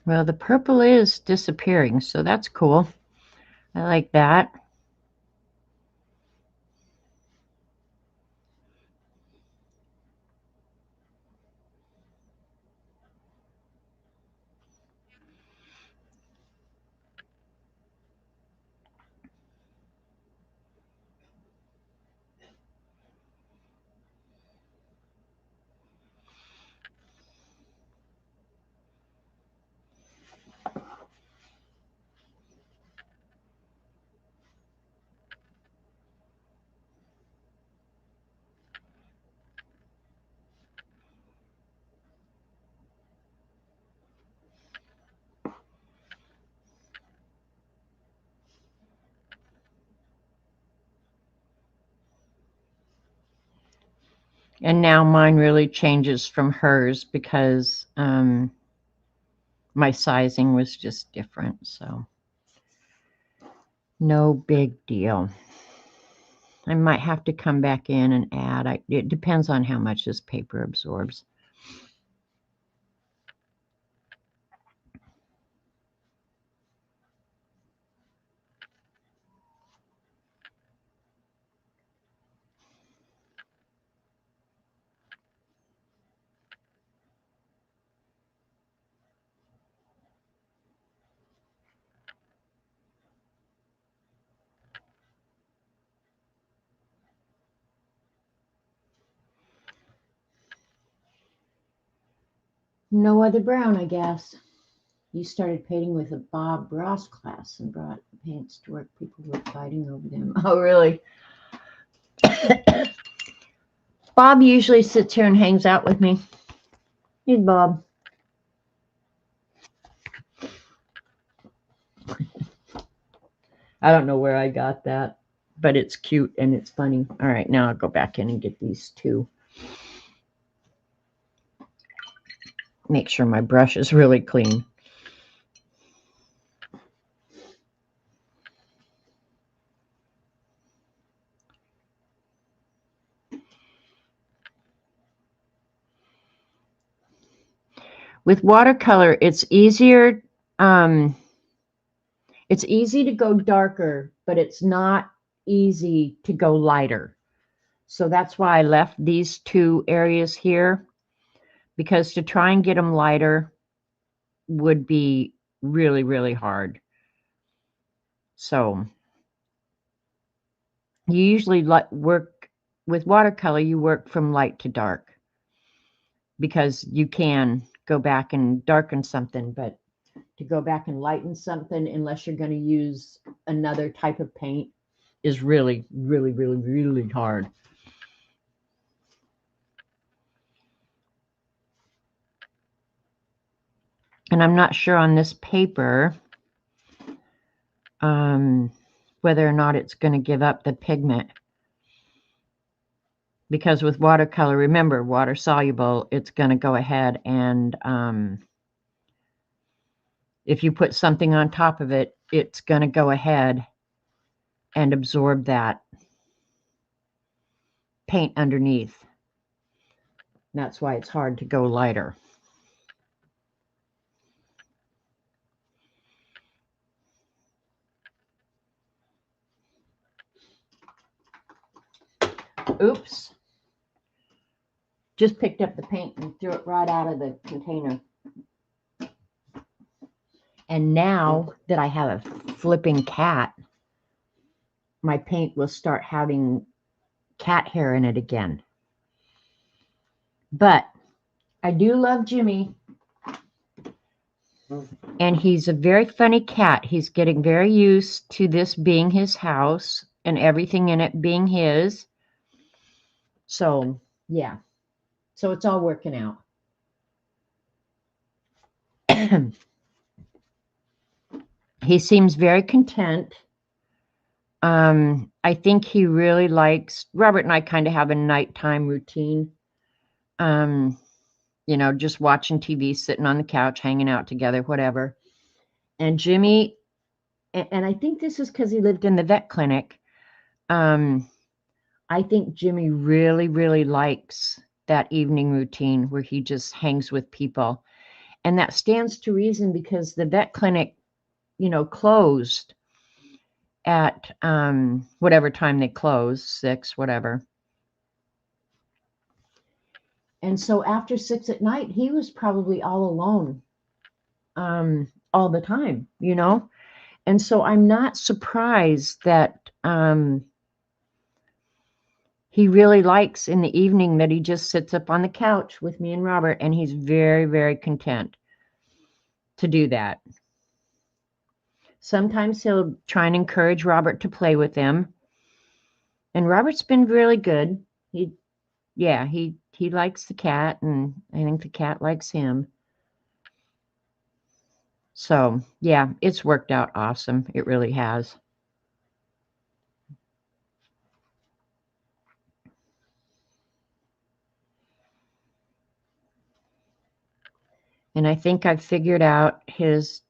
well, the purple is disappearing, so that's cool. I like that. And now mine really changes from hers because my sizing was just different, so no big deal. I might have to come back in and add. It depends on how much this paper absorbs. No other brown, I guess. You started painting with a Bob Ross class and brought the paints to work. People were fighting over them. Oh, really? Bob usually sits here and hangs out with me. He's Bob. I don't know where I got that, but it's cute and it's funny. All right, now I'll go back in and get these two. Make sure my brush is really clean. With watercolor, it's easier. It's easy to go darker, but it's not easy to go lighter. So that's why I left these two areas here, because to try and get them lighter would be really, really hard. So you usually work with watercolor, you work from light to dark because you can go back and darken something, but to go back and lighten something, unless you're going to use another type of paint, is really, really, really, really hard. And I'm not sure on this paper whether or not it's going to give up the pigment. Because with watercolor, remember, water soluble, it's going to go ahead and if you put something on top of it, it's going to go ahead and absorb that paint underneath. That's why it's hard to go lighter. Oops. Just picked up the paint and threw it right out of the container. And now that I have a flipping cat, my paint will start having cat hair in it again. But I do love Jimmy. And he's a very funny cat. He's getting very used to this being his house and everything in it being his. So, yeah. So it's all working out. He seems very content. I think he really likes, Robert and I kind of have a nighttime routine. You know, just watching TV, sitting on the couch, hanging out together, whatever. And Jimmy, and I think this is because he lived in the vet clinic. I think Jimmy really, really likes that evening routine where he just hangs with people. And that stands to reason because the vet clinic, you know, closed at whatever time they close, 6, whatever. And so after 6 at night, he was probably all alone all the time, you know? And so I'm not surprised that he really likes in the evening that he just sits up on the couch with me and Robert, and he's very, very content to do that. Sometimes he'll try and encourage Robert to play with him. And Robert's been really good. He likes the cat, and I think the cat likes him. So, yeah, it's worked out awesome. It really has. And I think I've figured out his,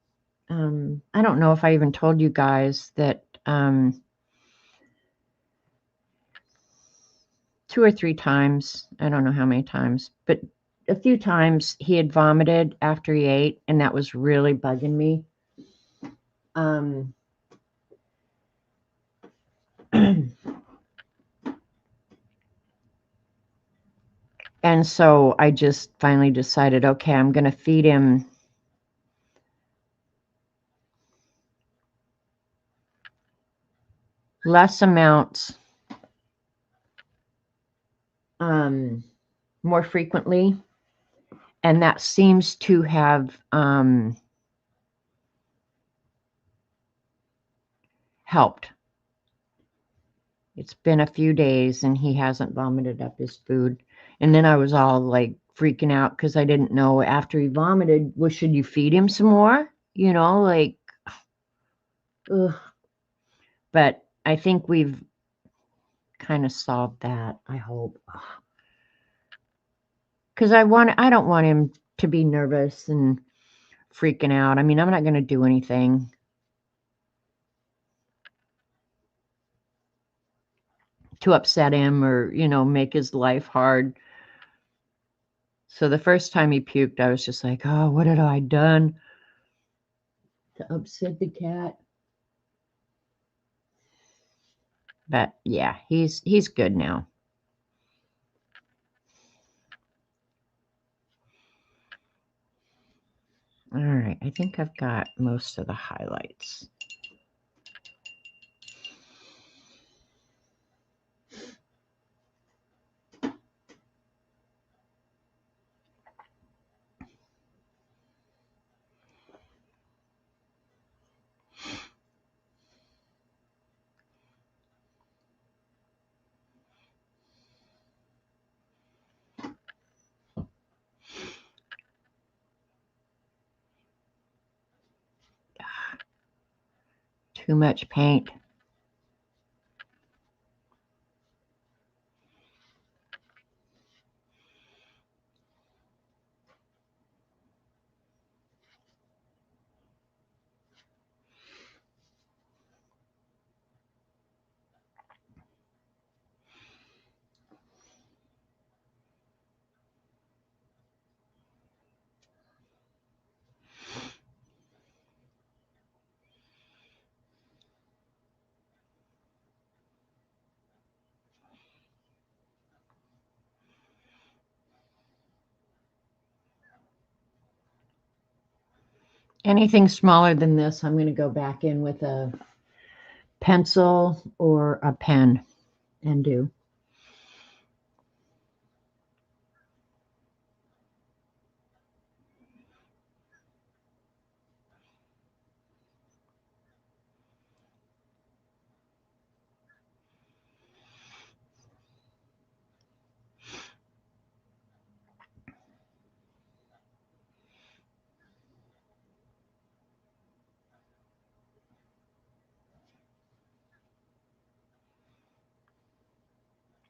I don't know if I even told you guys that 2 or 3 times, I don't know how many times, but a few times he had vomited after he ate, and that was really bugging me. And so I just finally decided, okay, I'm going to feed him less amounts more frequently. And that seems to have helped. It's been a few days and he hasn't vomited up his food. And then I was all like freaking out because I didn't know after he vomited, well, should you feed him some more? You know, like, ugh. But I think we've kind of solved that, I hope. Because I don't want him to be nervous and freaking out. I mean, I'm not going to do anything to upset him or, you know, make his life hard. So the first time he puked, I was just like, oh, what had I done to upset the cat? But yeah, he's good now. All right, I think I've got most of the highlights. Too much paint. Anything smaller than this, I'm going to go back in with a pencil or a pen and do.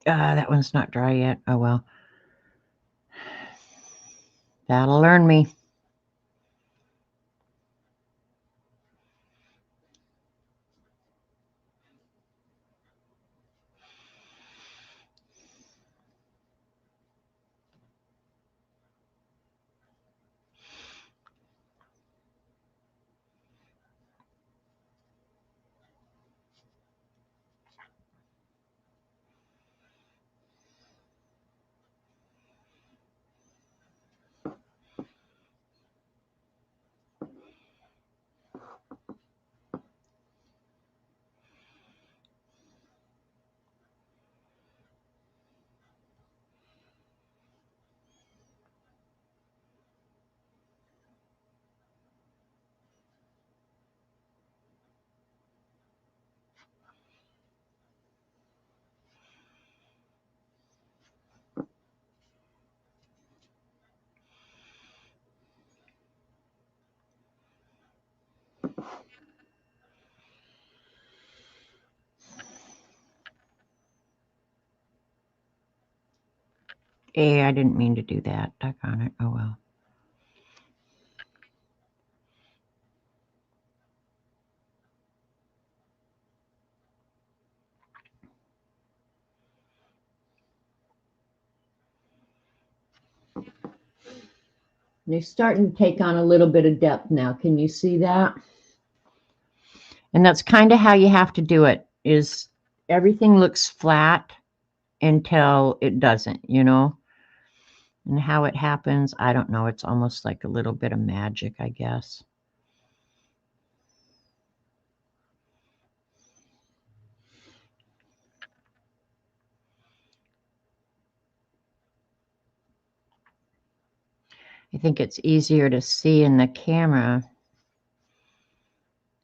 That one's not dry yet. Oh well. That'll learn me. I didn't mean to do that. Doggone it. Oh well. They're starting to take on a little bit of depth now. Can you see that? And that's kind of how you have to do it, is everything looks flat until it doesn't, you know? And how it happens, I don't know. It's almost like a little bit of magic, I guess. I think it's easier to see in the camera.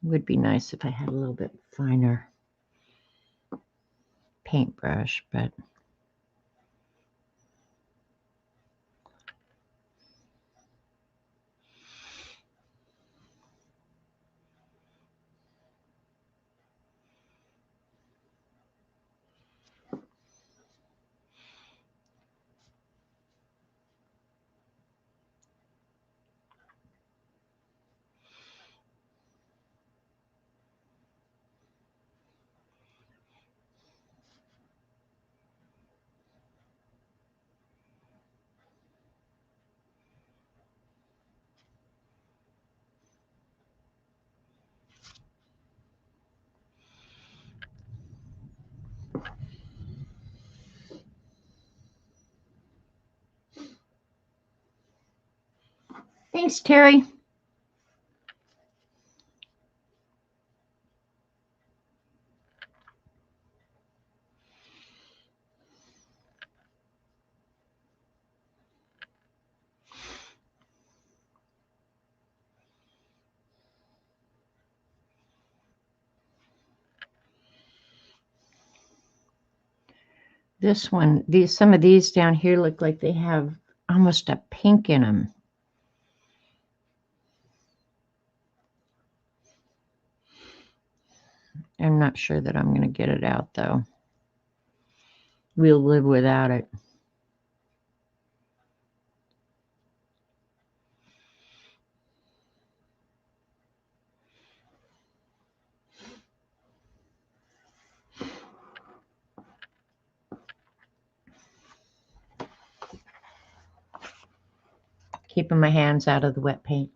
It would be nice if I had a little bit finer paintbrush, but thanks, Terry. This one, some of these down here look like they have almost a pink in them. I'm not sure that I'm going to get it out, though. We'll live without it. Keeping my hands out of the wet paint.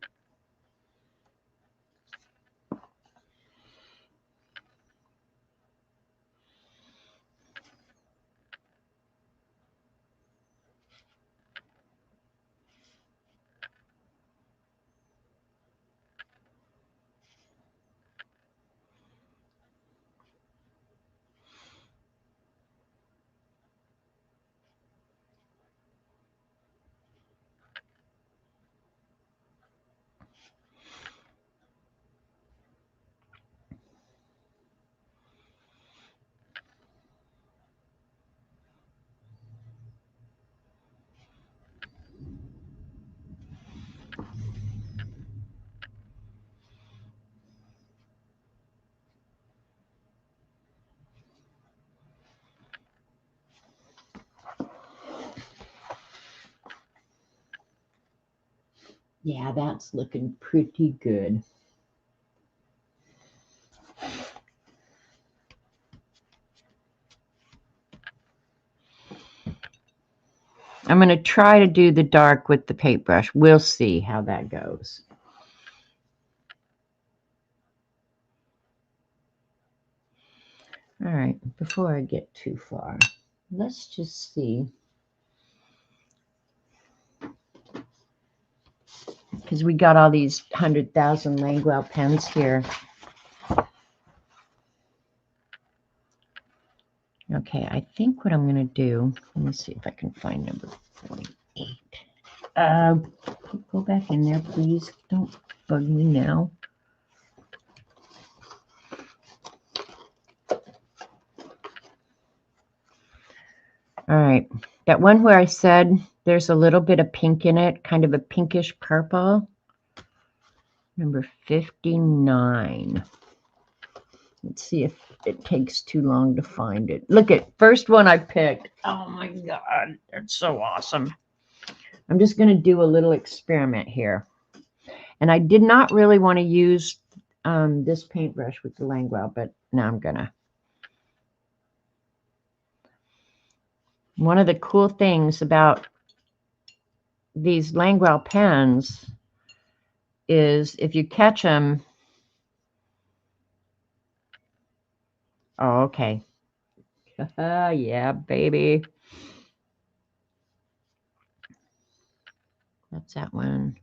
Yeah, that's looking pretty good. I'm going to try to do the dark with the paintbrush. We'll see how that goes. All right, before I get too far, let's just see. Because we got all these 100,000 Languel pens here. Okay, I think what I'm going to do, let me see if I can find number 48. Go back in there, please. Don't bug me now. All right, that one where I said there's a little bit of pink in it, kind of a pinkish purple. Number 59. Let's see if it takes too long to find it. Look at first one I picked. Oh my God, that's so awesome. I'm just going to do a little experiment here. And I did not really want to use this paintbrush with the Languel, but now I'm going to. One of the cool things about these Languel pens is if you catch them. Oh, okay. Yeah, baby. That's that one.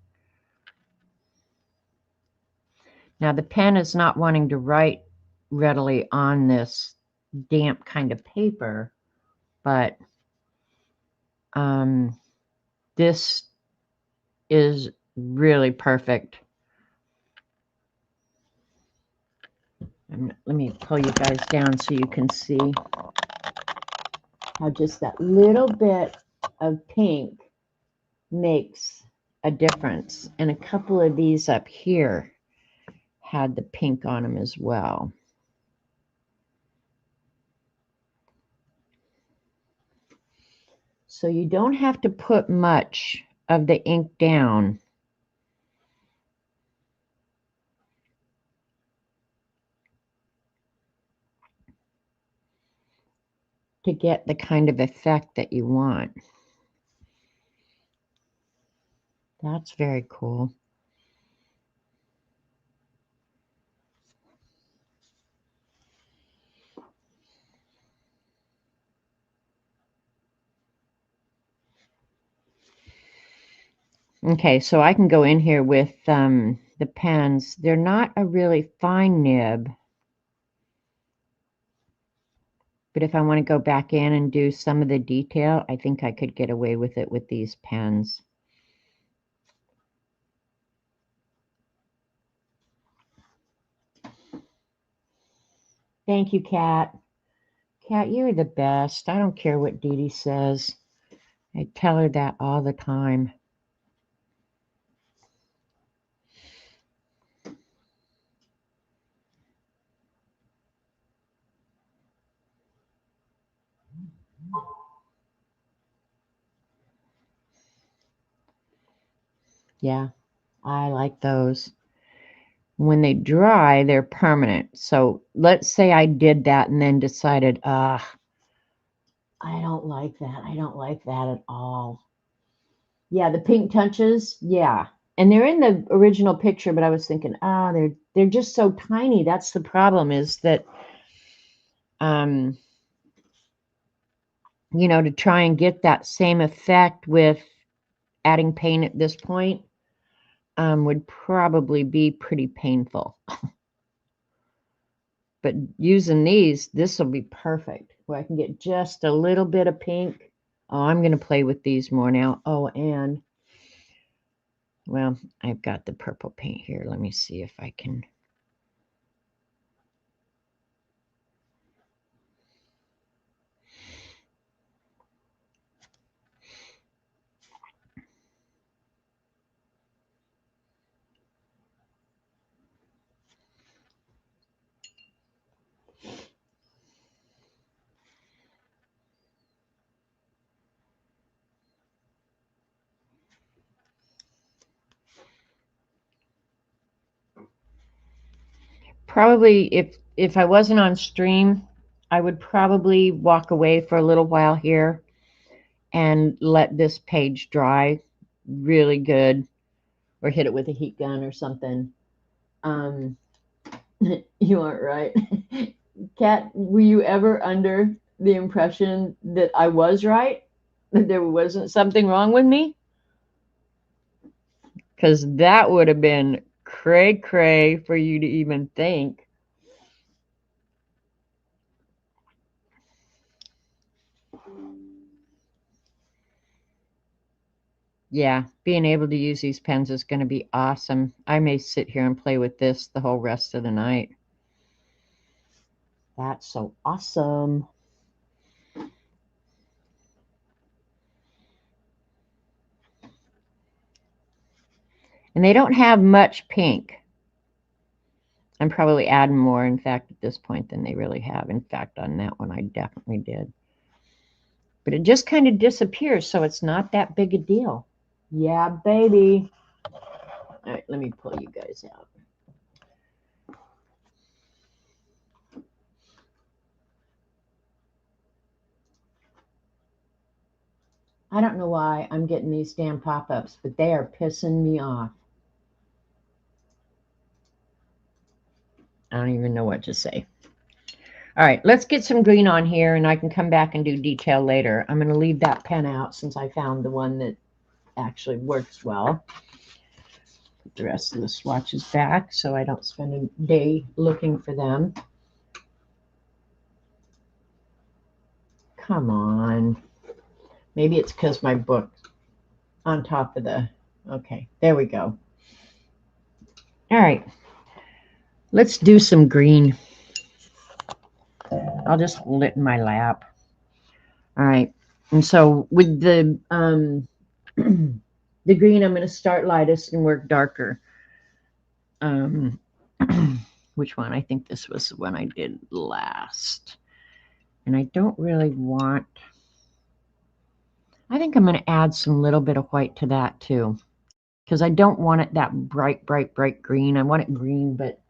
Now the pen is not wanting to write readily on this damp kind of paper, but this is really perfect. Let me pull you guys down so you can see how just that little bit of pink makes a difference. And a couple of these up here had the pink on them as well. So you don't have to put much of the ink down to get the kind of effect that you want. That's very cool. Okay, so I can go in here with the pens. They're not a really fine nib, but if I want to go back in and do some of the detail, I think I could get away with it with these pens. Thank you, Kat. Kat, you're the best. I don't care what Dee Dee says. I tell her that all the time. Yeah, I like those. When they dry, they're permanent. So let's say I did that and then decided, I don't like that. I don't like that at all. Yeah, the pink touches, yeah. And they're in the original picture, but I was thinking, they're just so tiny. That's the problem, is that um, to try and get that same effect with adding paint at this point would probably be pretty painful. But using these, this will be perfect, where I can get just a little bit of pink. Oh, I'm going to play with these more now. Oh, and, well, I've got the purple paint here. Let me see if I can. Probably if I wasn't on stream, I would probably walk away for a little while here and let this page dry really good, or hit it with a heat gun or something. You aren't right. Kat, were you ever under the impression that I was right? That there wasn't something wrong with me? Because that would have been cray cray for you to even think. Yeah, being able to use these pens is going to be awesome. I may sit here and play with this the whole rest of the night. That's so awesome. And they don't have much pink. I'm probably adding more, in fact, at this point than they really have. In fact, on that one, I definitely did. But it just kind of disappears, so it's not that big a deal. Yeah, baby. All right, let me pull you guys out. I don't know why I'm getting these damn pop-ups, but they are pissing me off. I don't even know what to say. All right, let's get some green on here, and I can come back and do detail later. I'm going to leave that pen out since I found the one that actually works well. Put the rest of the swatches back so I don't spend a day looking for them. Come on. Maybe it's because my book's on top of the... Okay, there we go. All right, let's do some green. I'll just hold it in my lap. All right, and so with the the green, I'm going to start lightest and work darker. Which one? I think this was the one I did last. And I don't really want... I think I'm going to add some little bit of white to that too, because I don't want it that bright, bright, bright green. I want it green, but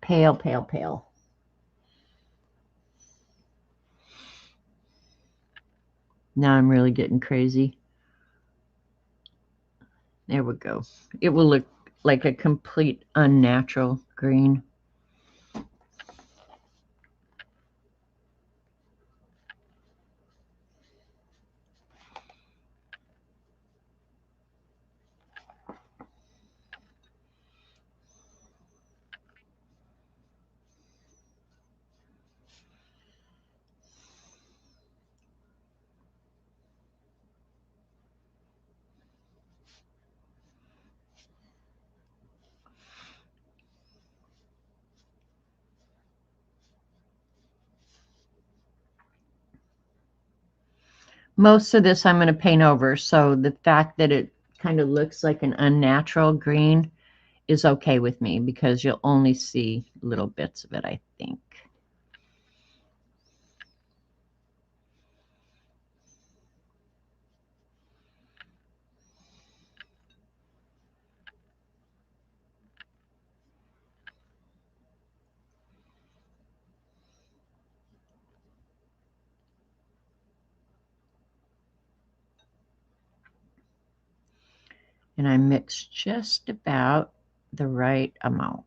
pale, pale, pale. Now I'm really getting crazy. There we go. It will look like a complete unnatural green. Most of this I'm going to paint over, so the fact that it kind of looks like an unnatural green is okay with me because you'll only see little bits of it, I think. And I mix just about the right amount.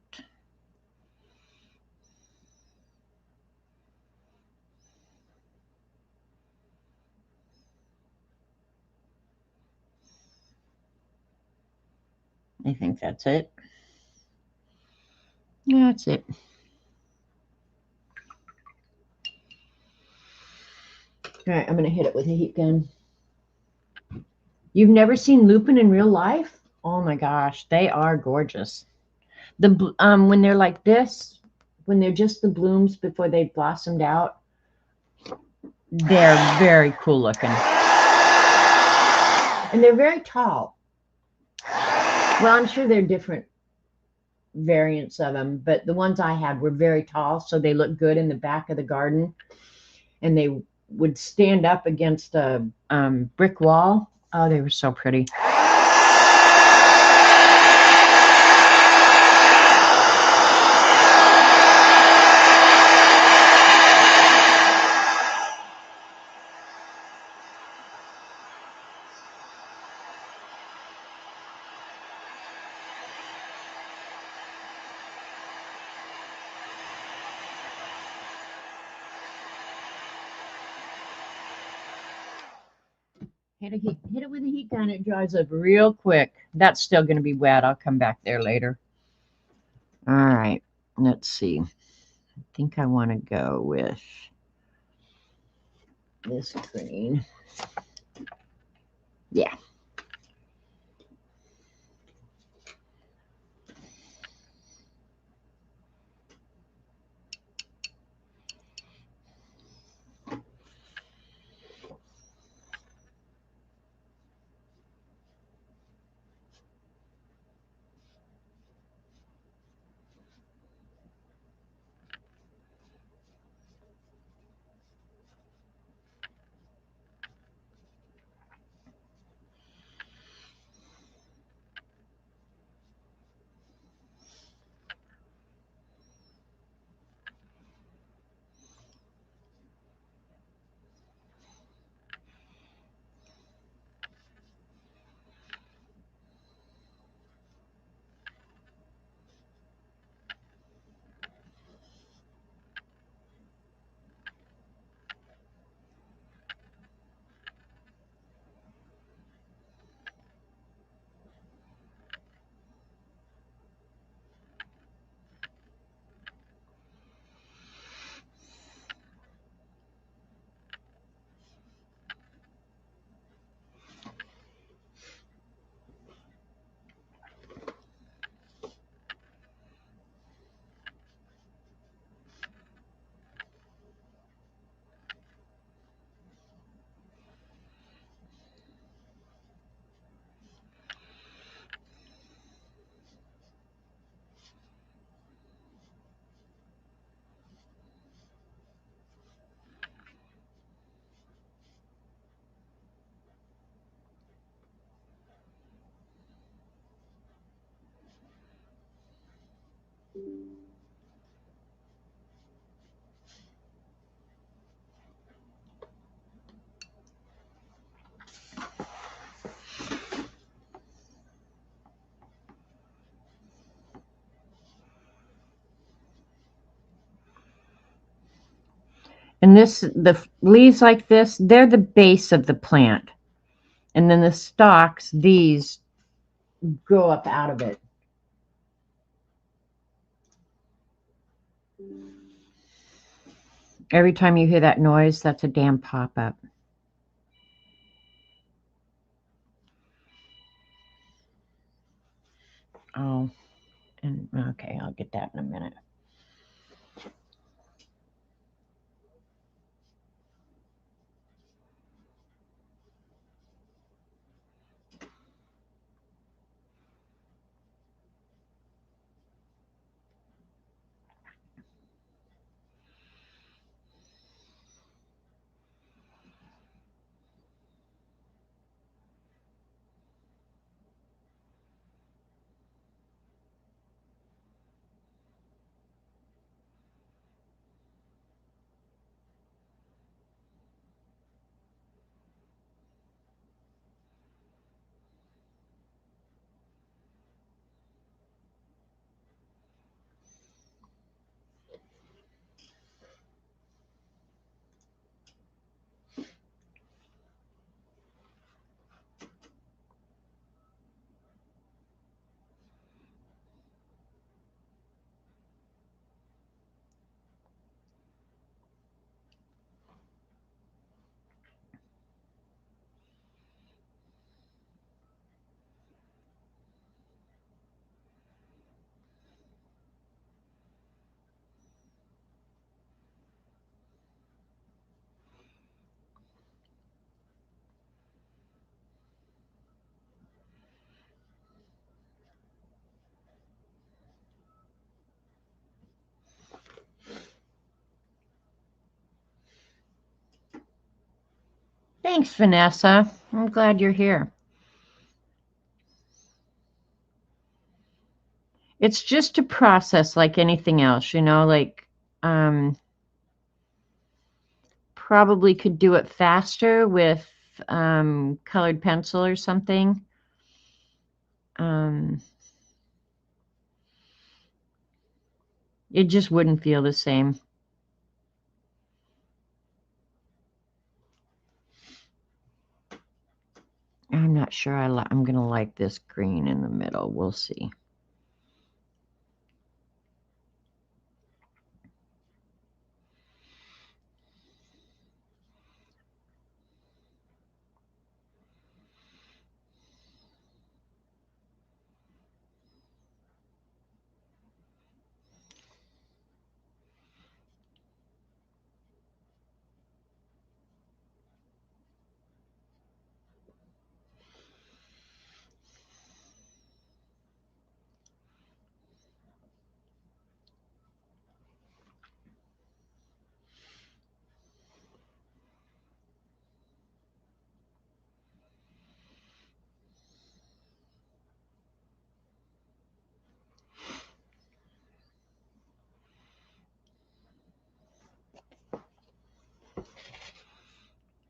I think that's it. Yeah, that's it. All right, I'm going to hit it with a heat gun. You've never seen lupin in real life? Oh my gosh, they are gorgeous. When they're like this, when they're just the blooms before they blossomed out, they're very cool looking. And they're very tall. Well, I'm sure they're different variants of them, but the ones I had were very tall, so they look good in the back of the garden. And they would stand up against a brick wall. Oh, they were so pretty. Hit it with a heat gun. It dries up real quick. That's still going to be wet. I'll come back there later. All right. Let's see. I think I want to go with this green. Yeah. And the leaves like this, they're the base of the plant. And then the stalks, these grow up out of it. Every time you hear that noise, that's a damn pop-up. Oh, and okay, I'll get that in a minute. Thanks, Vanessa. I'm glad you're here. It's just a process like anything else, you know, like probably could do it faster with colored pencil or something. It just wouldn't feel the same. I'm not sure I'm going to like this green in the middle. We'll see.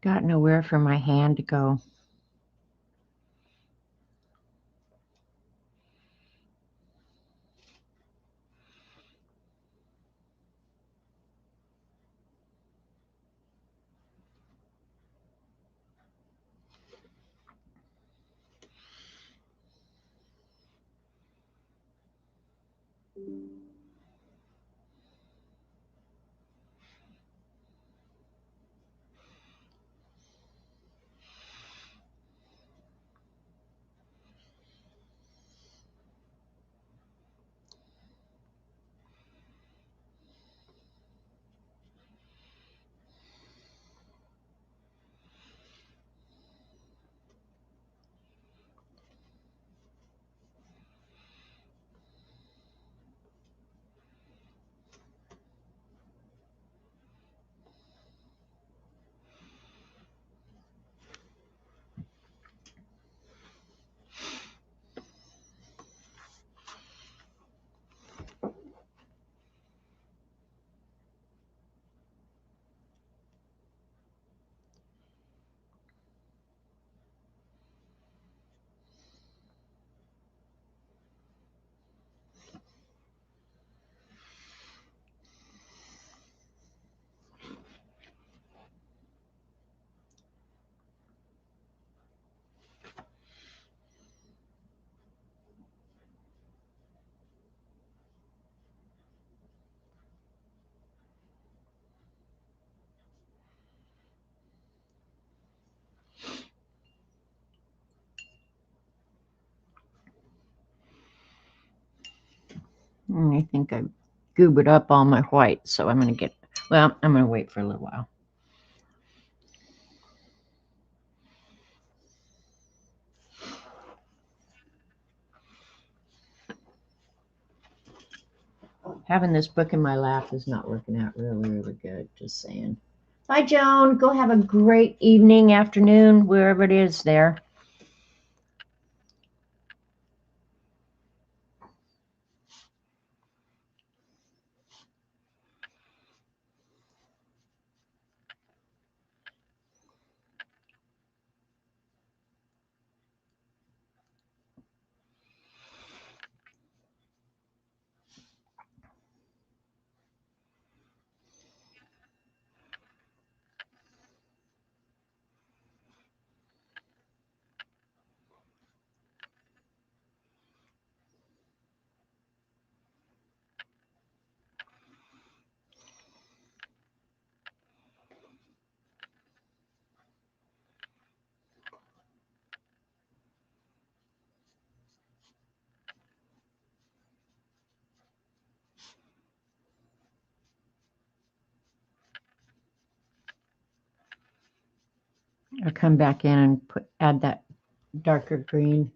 Got nowhere for my hand to go. I think I goobered up all my white, so I'm going to wait for a little while. Having this book in my lap is not working out really, really good. Just saying. Bye, Joan. Go have a great evening, afternoon, wherever it is there. I'll come back in and add that darker green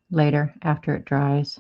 later after it dries.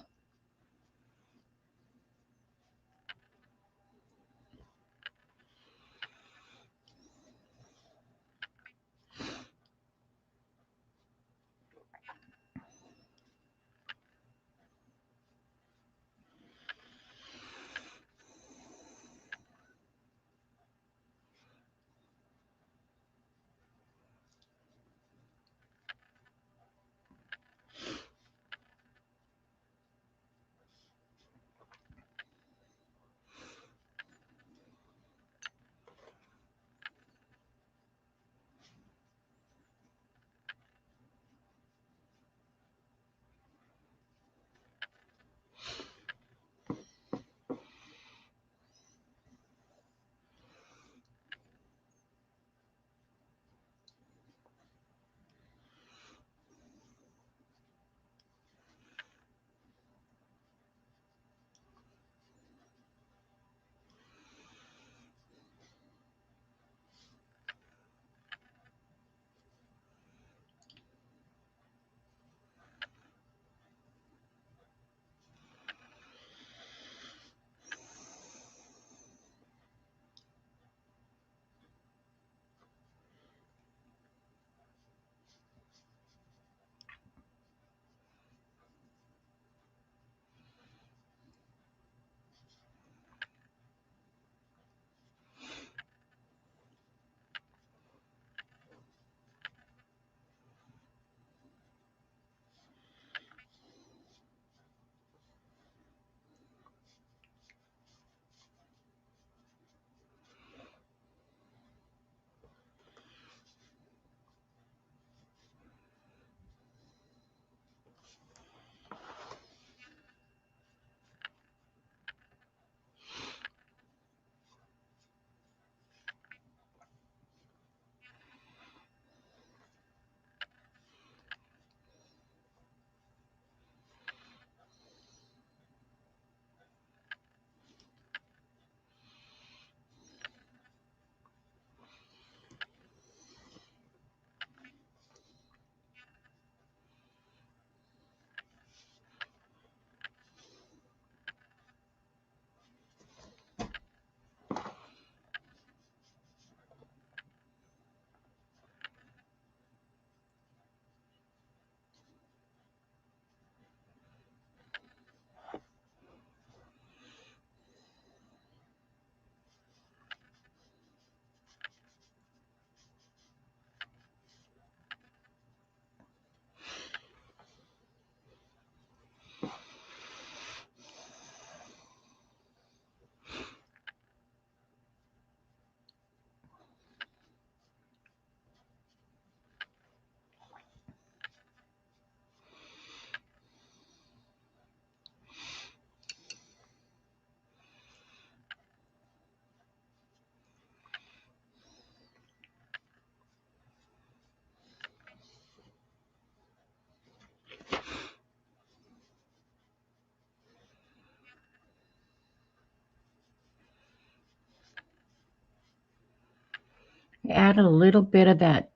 Add a little bit of that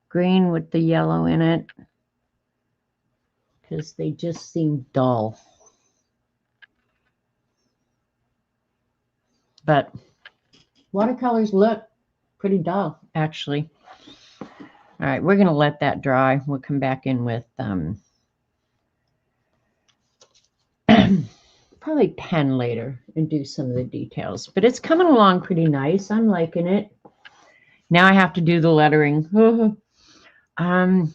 green with the yellow in it because they just seem dull. But watercolors look pretty dull, actually. All right, we're going to let that dry. We'll come back in with probably pen later and do some of the details. But it's coming along pretty nice. I'm liking it. Now I have to do the lettering. I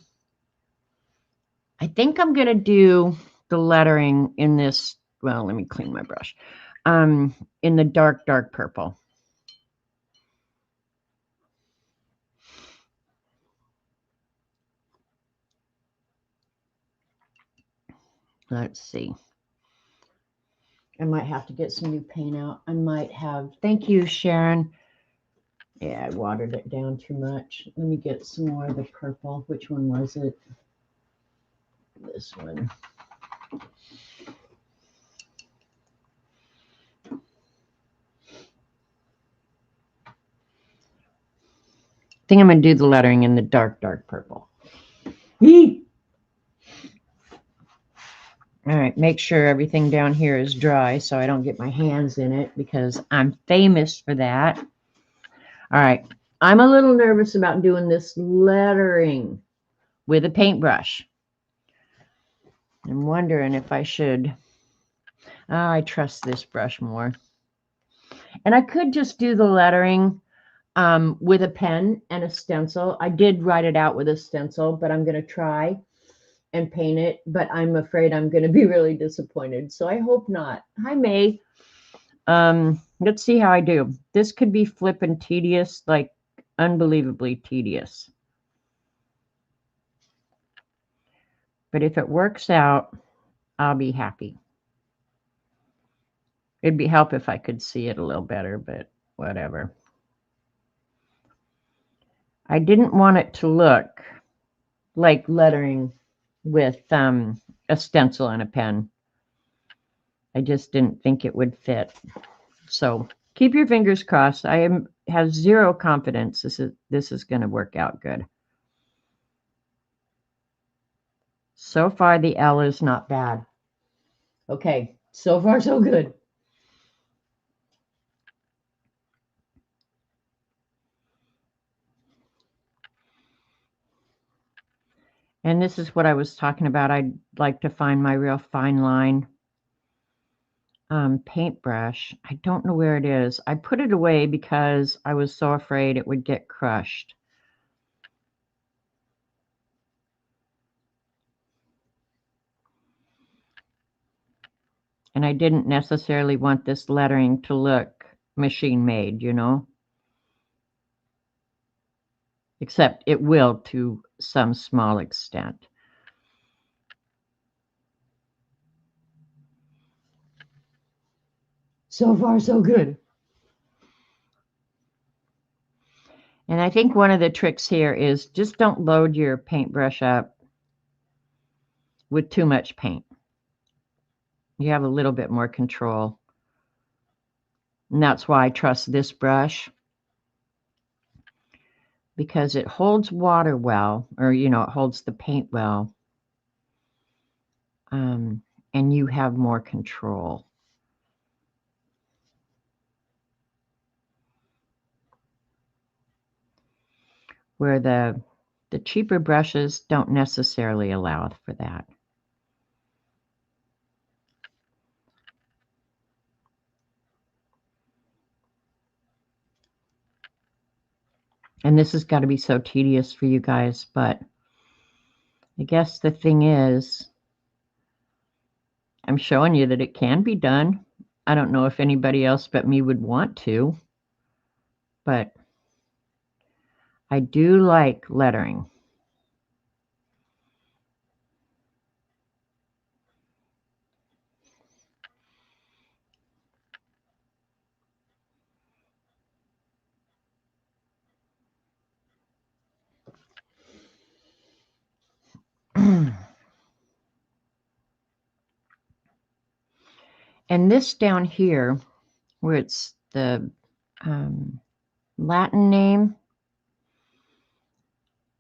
think I'm going to do the lettering in this. Well, let me clean my brush. In the dark purple. Let's see. I might have to get some new paint out. I might have. Thank you, Sharon. Yeah, I watered it down too much. Let me get some more of the purple. Which one was it? This one. I think I'm going to do the lettering in the dark purple. Eee! All right, make sure everything down here is dry so I don't get my hands in it because I'm famous for that. All right, I'm a little nervous about doing this lettering with a paintbrush. I'm wondering if I should. Oh, I trust this brush more. And I could just do the lettering with a pen and a stencil. I did write it out with a stencil, but I'm going to try and paint it, but I'm afraid I'm going to be really disappointed. So I hope not. Hi, May. Let's see how I do. This could be flippin' tedious, like unbelievably tedious. But if it works out, I'll be happy. It'd be help if I could see it a little better, but whatever. I didn't want it to look like lettering with a stencil and a pen. I just didn't think it would fit. So keep your fingers crossed. I have zero confidence this is going to work out good. So far, the L is not bad. Okay, so far so good. And this is what I was talking about. I'd like to find my real fine line paintbrush. I don't know where it is. I put it away because I was so afraid it would get crushed. And I didn't necessarily want this lettering to look machine made, you know? Except it will to some small extent. So far, so good. And I think one of the tricks here is just don't load your paintbrush up with too much paint. You have a little bit more control. And that's why I trust this brush, because it holds water well, or, you know, it holds the paint well. And you have more control. Where the cheaper brushes don't necessarily allow for that. And this has got to be so tedious for you guys, but I guess the thing is, I'm showing you that it can be done. I don't know if anybody else but me would want to, but I do like lettering. And this down here, where it's the Latin name.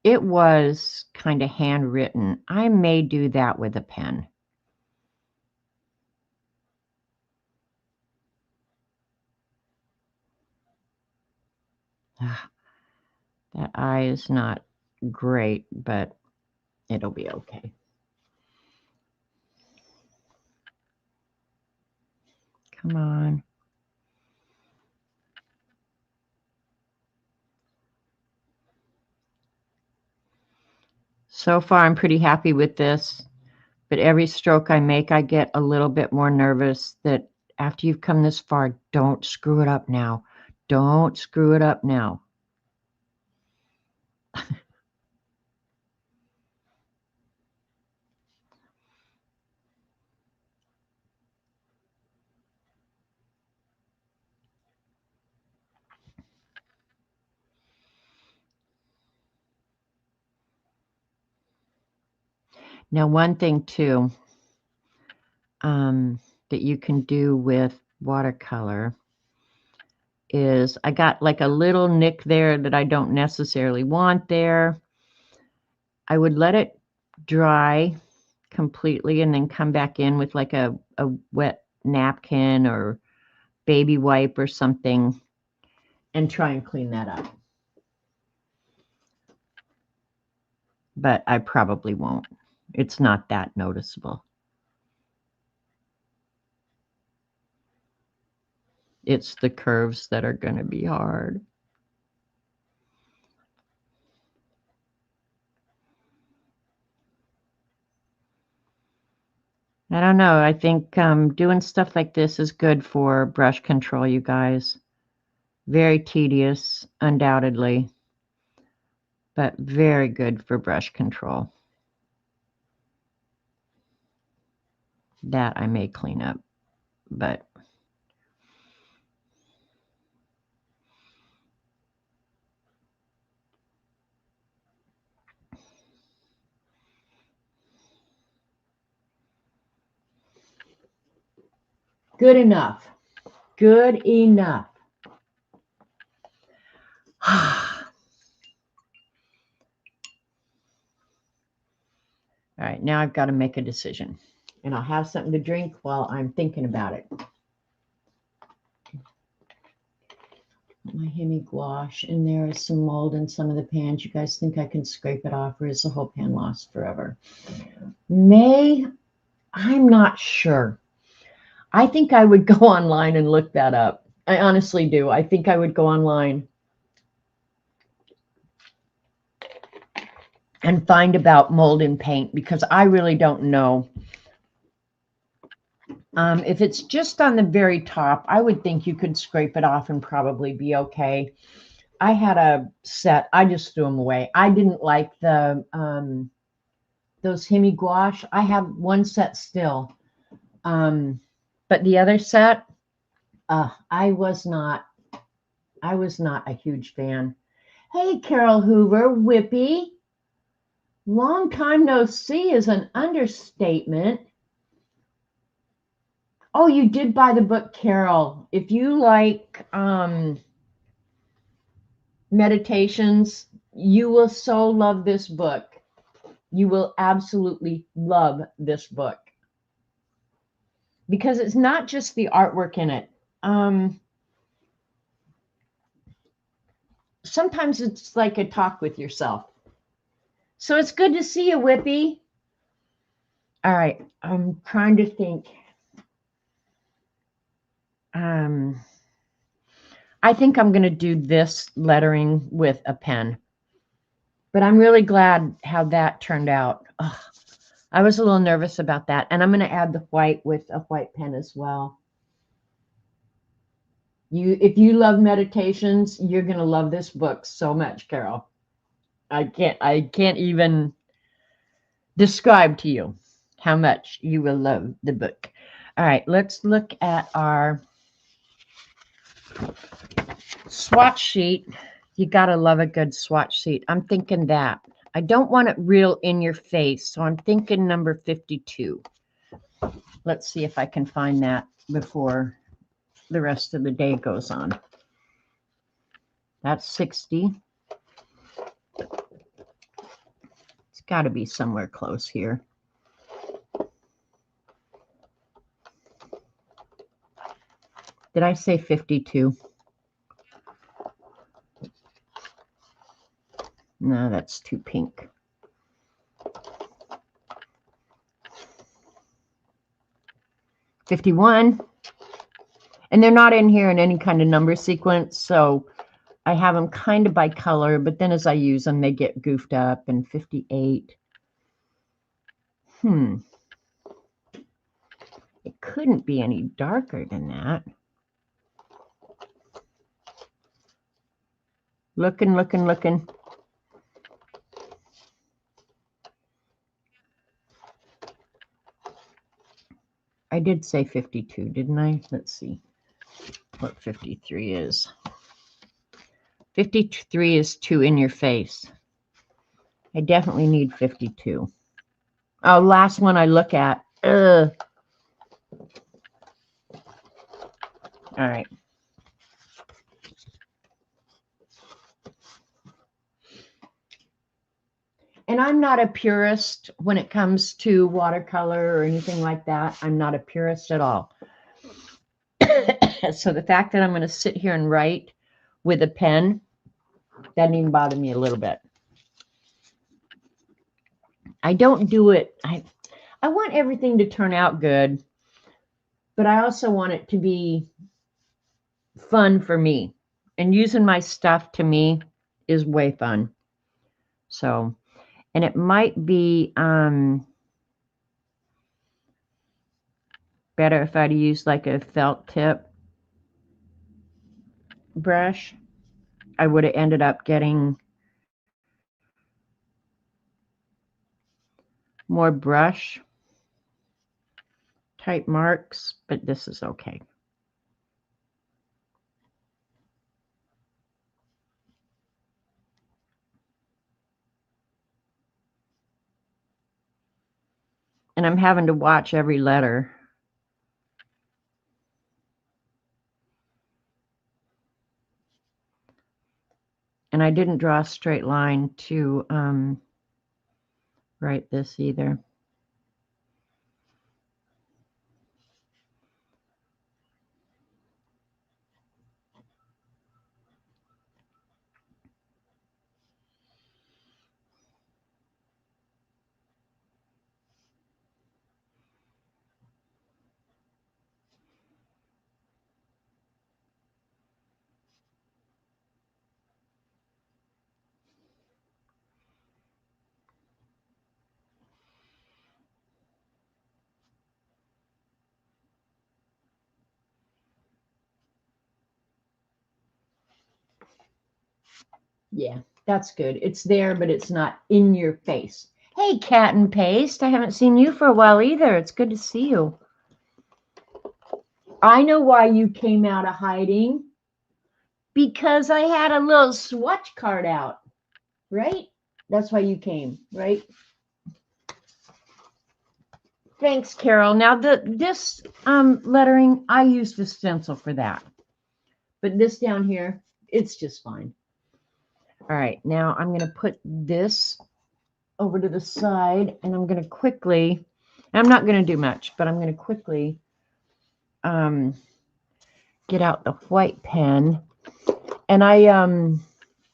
It was kind of handwritten. I may do that with a pen. That eye is not great, but it'll be okay. Come on. So far, I'm pretty happy with this, but every stroke I make, I get a little bit more nervous that after you've come this far, don't screw it up now. Don't screw it up now. Now, one thing too that you can do with watercolor is I got like a little nick there that I don't necessarily want there. I would let it dry completely and then come back in with like a wet napkin or baby wipe or something and try and clean that up. But I probably won't. It's not that noticeable. It's the curves that are going to be hard. I don't know. I think doing stuff like this is good for brush control, you guys. Very tedious, undoubtedly, but very good for brush control. That I may clean up, but good enough. Good enough. All right, now I've got to make a decision. And I'll have something to drink while I'm thinking about it. My Hemi gouache, and there is some mold in some of the pans. You guys think I can scrape it off, or is the whole pan lost forever? I'm not sure. I think I would go online and look that up. I honestly do. I think I would go online and find about mold in paint because I really don't know. If it's just on the very top, I would think you could scrape it off and probably be okay. I had a set. I just threw them away. I didn't like the those Hemi gouache. I have one set still. But the other set, I was not a huge fan. Hey, Carol Hoover, Whippy. Long time no see is an understatement. Oh, you did buy the book, Carol. If you like meditations, you will so love this book. You will absolutely love this book. Because it's not just the artwork in it. Sometimes it's like a talk with yourself. So it's good to see you, Whippy. All right, I'm trying to think. I think I'm going to do this lettering with a pen. But I'm really glad how that turned out. Ugh, I was a little nervous about that. And I'm going to add the white with a white pen as well. If you love meditations, you're going to love this book so much, Carol. I can't even describe to you how much you will love the book. All right, let's look at our swatch sheet. You got to love a good swatch sheet. I'm thinking that. I don't want it real in your face, so I'm thinking number 52. Let's see if I can find that before the rest of the day goes on. That's 60. It's got to be somewhere close here. Did I say 52? No, that's too pink. $51. And they're not in here in any kind of number sequence, so I have them kind of by color, but then as I use them, they get goofed up. And 58. It couldn't be any darker than that. Looking. I did say 52, didn't I? Let's see what 53 is. 53 is too in your face. I definitely need 52. Oh, last one I look at. Ugh. All right. And I'm not a purist when it comes to watercolor or anything like that. I'm not a purist at all. So the fact that I'm going to sit here and write with a pen doesn't even bother me a little bit. I don't do it. I want everything to turn out good, but I also want it to be fun for me. And using my stuff to me is way fun. So, and it might be better if I'd use like a felt tip brush. I would have ended up getting more brush type marks, but this is okay. And I'm having to watch every letter. And I didn't draw a straight line to write this either. Yeah, that's good. It's there, but it's not in your face. Hey, Cat and Paste. I haven't seen you for a while either. It's good to see you. I know why you came out of hiding. Because I had a little swatch card out, right? That's why you came, right? Thanks, Carol. Now, this lettering, I used a stencil for that. But this down here, it's just fine. All right, now I'm going to put this over to the side, and I'm going to quickly, I'm not going to do much, but I'm going to quickly get out the white pen. And I,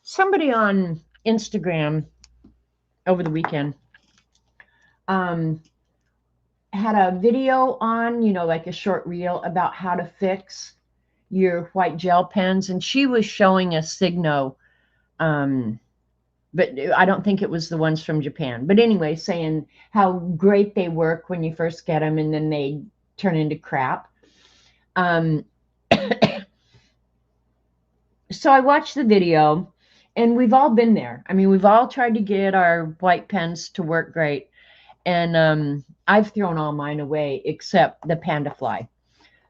somebody on Instagram over the weekend had a video on, you know, like a short reel about how to fix your white gel pens. And she was showing a Signo, but I don't think it was the ones from Japan. But anyway, saying how great they work when you first get them and then they turn into crap. So I watched the video, and we've all been there. I mean, we've all tried to get our white pens to work great. And I've thrown all mine away except the Panda Fly.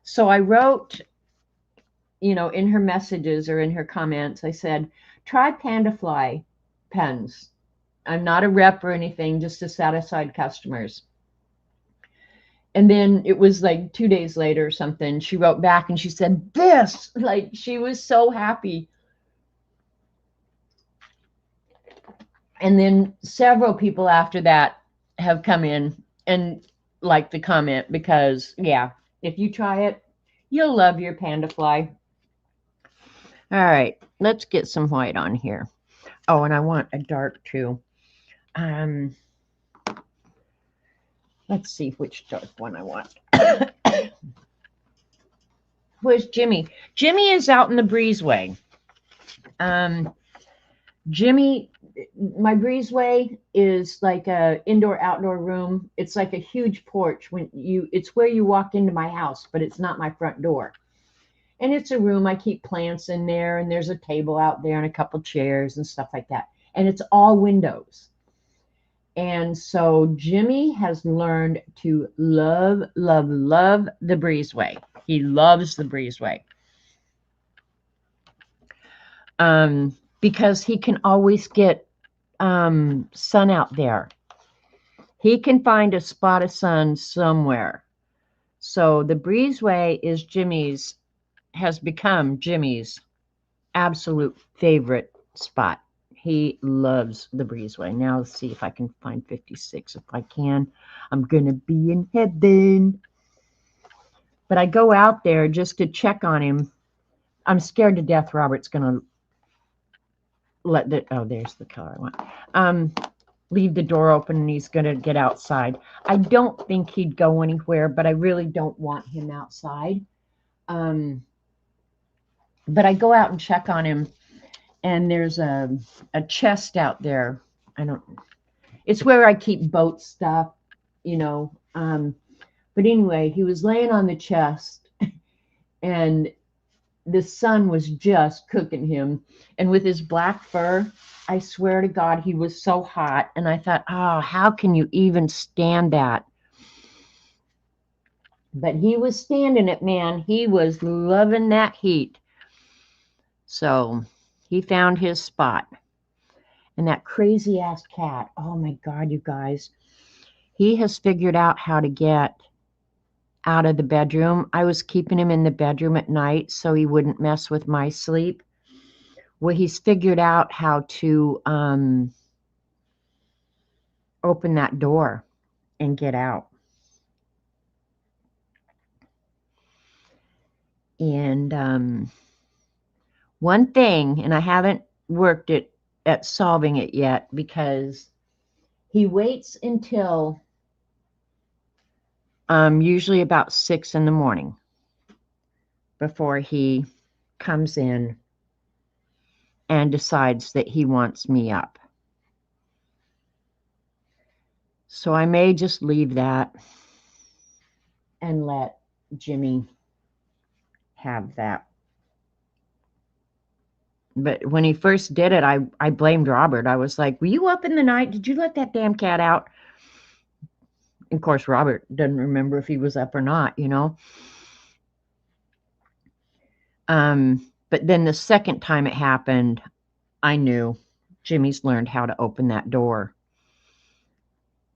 So I wrote, you know, in her messages or in her comments, I said, try Panda Fly pens. I'm not a rep or anything, just to satisfy customers. And then it was like 2 days later or something, she wrote back and she said, this, like, she was so happy. And then several people after that have come in and liked the comment because, yeah, if you try it, you'll love your panda fly. All right, let's get some white on here. Oh, and I want a dark too. Um, let's see which dark one I want. Where's Jimmy? Jimmy is out in the breezeway. Jimmy, my breezeway is like a indoor-outdoor room. It's like a huge porch it's where you walk into my house, but it's not my front door. And it's a room. I keep plants in there, and there's a table out there and a couple chairs and stuff like that. And it's all windows. And so Jimmy has learned to love, love, love the breezeway. He loves the breezeway. Because he can always get sun out there. He can find a spot of sun somewhere. So the breezeway has become Jimmy's absolute favorite spot. He loves the breezeway. Now let's see if I can find 56. If I can, I'm going to be in heaven. But I go out there just to check on him. I'm scared to death Robert's going to there's the color I want. Leave the door open and he's going to get outside. I don't think he'd go anywhere, but I really don't want him outside. But I go out and check on him, and there's a chest out there. It's where I keep boat stuff, you know. But anyway, he was laying on the chest, and the sun was just cooking him. And with his black fur, I swear to God, he was so hot. And I thought, oh, how can you even stand that? But he was standing it, man. He was loving that heat. So he found his spot. And that crazy ass cat, oh my God, you guys. He has figured out how to get out of the bedroom. I was keeping him in the bedroom at night so he wouldn't mess with my sleep. Well, he's figured out how to open that door and get out. And one thing, and I haven't worked at solving it yet, because he waits until usually about 6 in the morning before he comes in and decides that he wants me up. So I may just leave that and let Jimmy have that. But when he first did it, I blamed Robert. I was like, were you up in the night? Did you let that damn cat out? Of course, Robert doesn't remember if he was up or not, you know. But then the second time it happened, I knew Jimmy's learned how to open that door,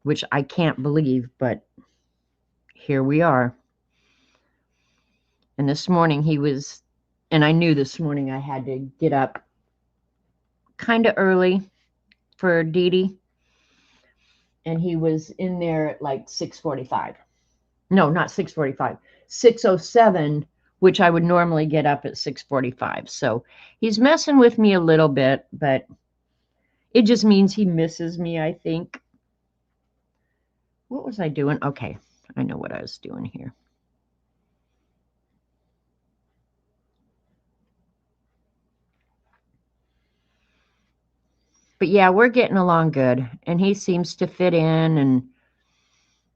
which I can't believe, but here we are. And this morning and I knew this morning I had to get up kind of early for Dee Dee. And he was in there at like 6:45. No, not 6:45. 6:07, which I would normally get up at 6:45. So he's messing with me a little bit, but it just means he misses me, I think. What was I doing? Okay, I know what I was doing here. But yeah, we're getting along good, and he seems to fit in, and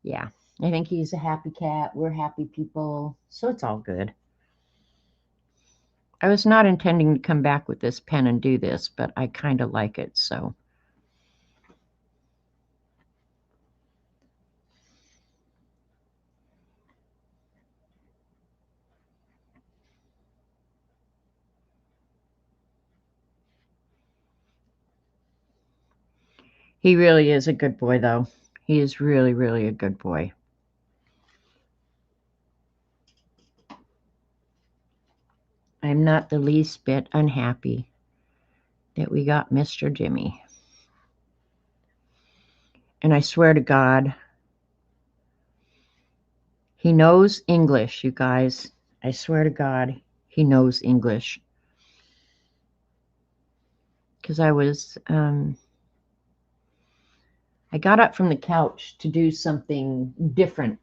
yeah, I think he's a happy cat. We're happy people, so it's all good. I was not intending to come back with this pen and do this, but I kind of like it, so. He really is a good boy, though. He is really, really a good boy. I'm not the least bit unhappy that we got Mr. Jimmy. And I swear to God, he knows English, you guys. I swear to God, he knows English. Because I got up from the couch to do something different.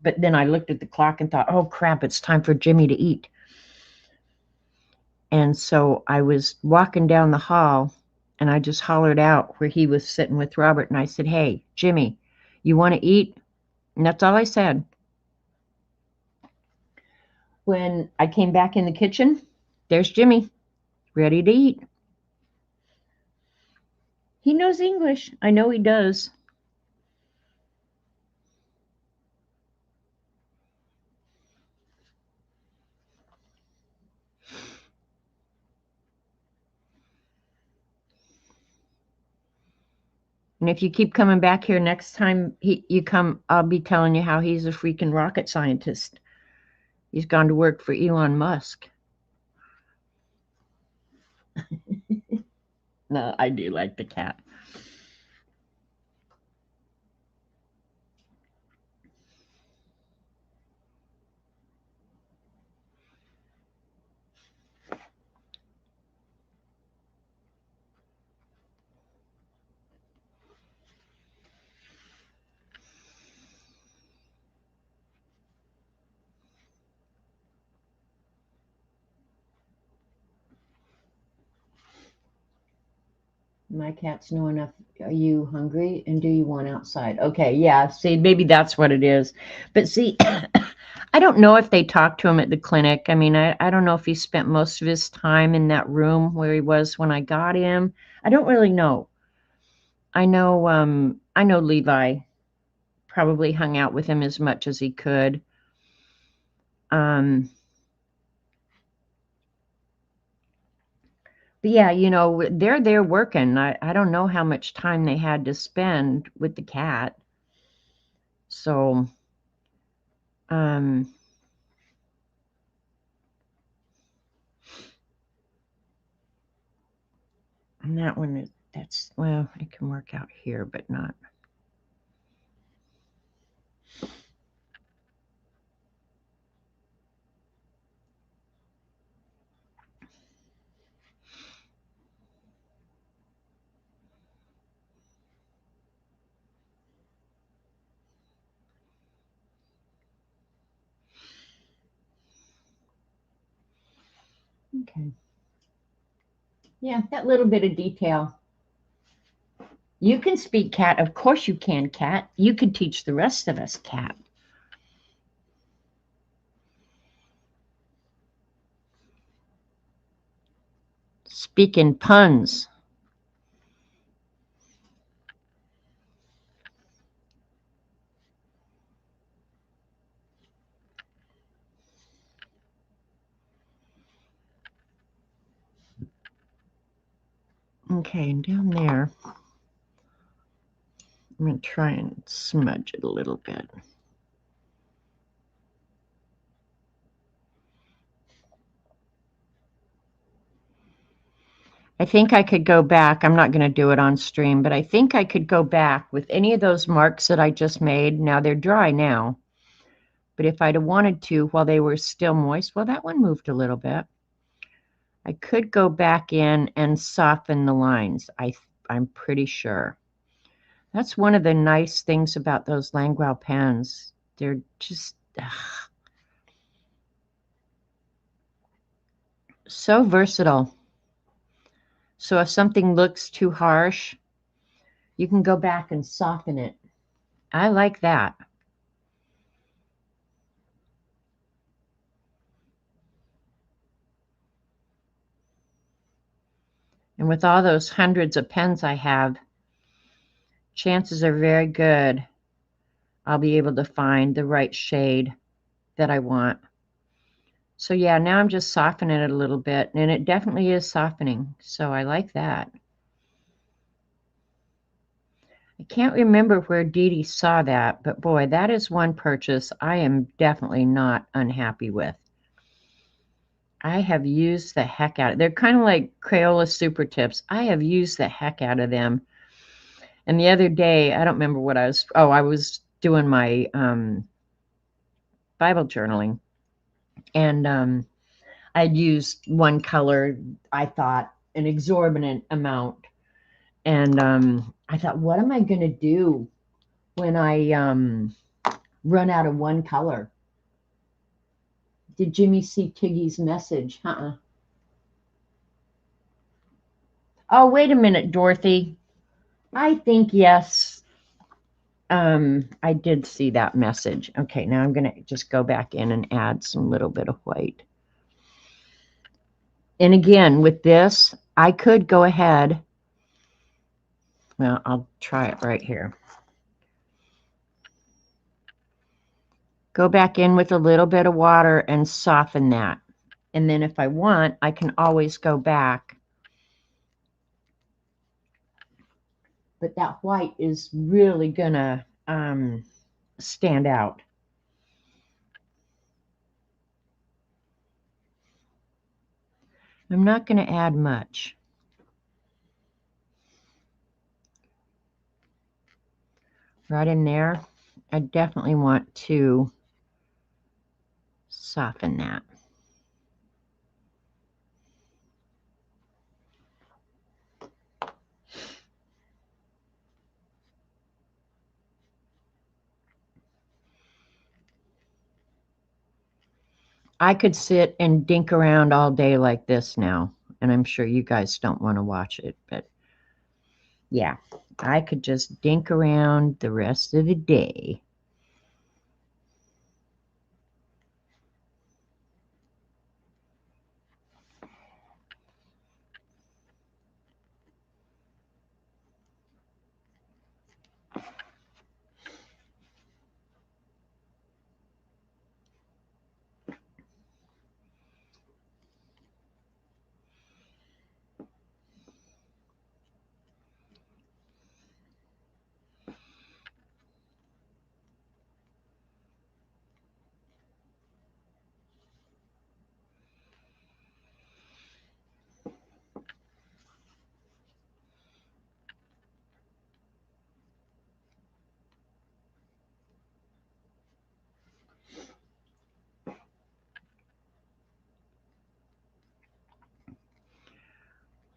But then I looked at the clock and thought, oh crap, it's time for Jimmy to eat. And so I was walking down the hall and I just hollered out where he was sitting with Robert. And I said, hey, Jimmy, you want to eat? And that's all I said. When I came back in the kitchen, there's Jimmy, ready to eat. He knows English. I know he does. And if you keep coming back here next time you come, I'll be telling you how he's a freaking rocket scientist. He's gone to work for Elon Musk. No, I do like the cat. My cats know enough. Are you hungry? And do you want outside? Okay, yeah. See, maybe that's what it is. But see, I don't know if they talked to him at the clinic. I mean, I don't know if he spent most of his time in that room where he was when I got him. I don't really know. I know Levi probably hung out with him as much as he could. But yeah, they're there working. I don't know how much time they had to spend with the cat. So, and that one, well, it can work out here, but not. Okay. Yeah, that little bit of detail. You can speak cat. Of course you can, cat. You could teach the rest of us, cat. Speak in puns. Okay, and down there, I'm going to try and smudge it a little bit. I think I could go back. I'm not going to do it on stream, but I think I could go back with any of those marks that I just made. Now they're dry now, but if I'd have wanted to while they were still moist, well, that one moved a little bit. I could go back in and soften the lines. I'm pretty sure. That's one of the nice things about those Languel pens. They're just so versatile. So if something looks too harsh, you can go back and soften it. I like that. And with all those hundreds of pens I have, chances are very good I'll be able to find the right shade that I want. So yeah, now I'm just softening it a little bit, and it definitely is softening. So I like that. I can't remember where Dee Dee saw that, but boy, that is one purchase I am definitely not unhappy with. I have used the heck out of it. They're kind of like Crayola Super Tips. I have used the heck out of them. And the other day, I don't remember what I was doing my Bible journaling, and I'd used one color, I thought, an exorbitant amount. And I thought, what am I going to do when I run out of one color? Did Jimmy see Tiggy's message? Oh, wait a minute, Dorothy. I think yes. I did see that message. Okay, now I'm going to just go back in and add some little bit of white. And again, with this, I could go ahead. Well, I'll try it right here. Go back in with a little bit of water and soften that. And then if I want, I can always go back. But that white is really going to stand out. I'm not going to add much. Right in there, I definitely want to soften that. I could sit and dink around all day like this now, and I'm sure you guys don't want to watch it, but yeah, I could just dink around the rest of the day.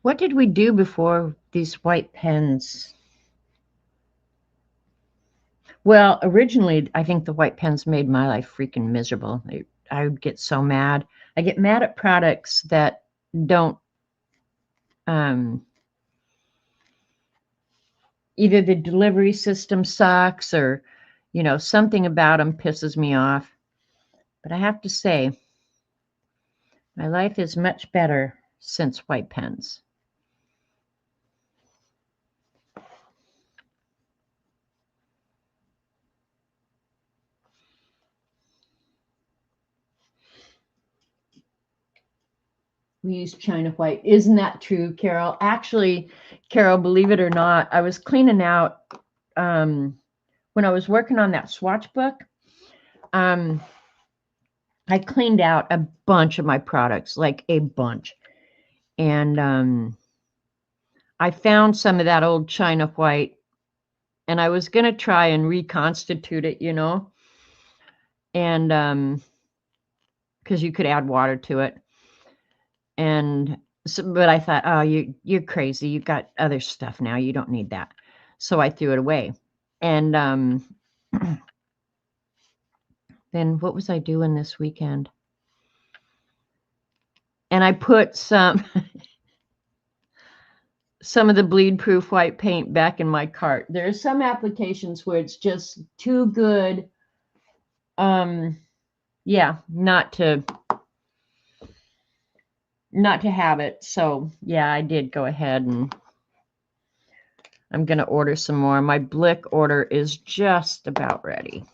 What did we do before these white pens? Well, originally, I think the white pens made my life freaking miserable. I would get so mad. I get mad at products that don't, either the delivery system sucks or, something about them pisses me off. But I have to say, my life is much better since white pens. We use China white. Isn't that true, Carol? Actually, Carol, believe it or not, I was cleaning out when I was working on that swatch book. I cleaned out a bunch of my products, like a bunch. And I found some of that old China white, and I was going to try and reconstitute it, and because you could add water to it. And so, but I thought, oh, you're crazy. You've got other stuff now. You don't need that. So I threw it away. And then what was I doing this weekend? And I put some of the bleed proof white paint back in my cart. There are some applications where it's just too good. Yeah, not to have it. So yeah, I did go ahead and I'm going to order some more. My Blick order is just about ready.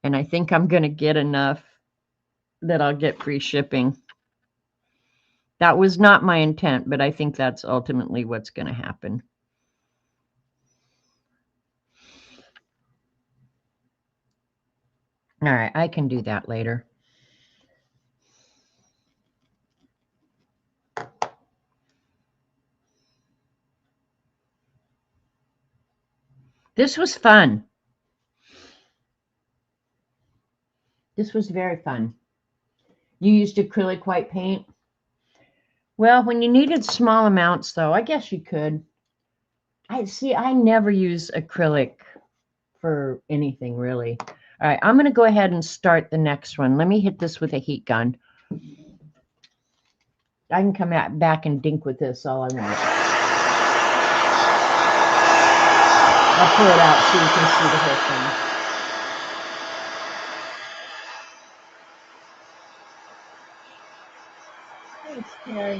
And I think I'm going to get enough that I'll get free shipping. That was not my intent, but I think that's ultimately what's going to happen. All right, I can do that later. This was fun. This was very fun. You used acrylic white paint. Well, when you needed small amounts, though, I guess you could. I never use acrylic for anything, really. All right, I'm going to go ahead and start the next one. Let me hit this with a heat gun. I can come back and dink with this all I want. I'll pull it out so you can see the whole thing. Thanks, Terry.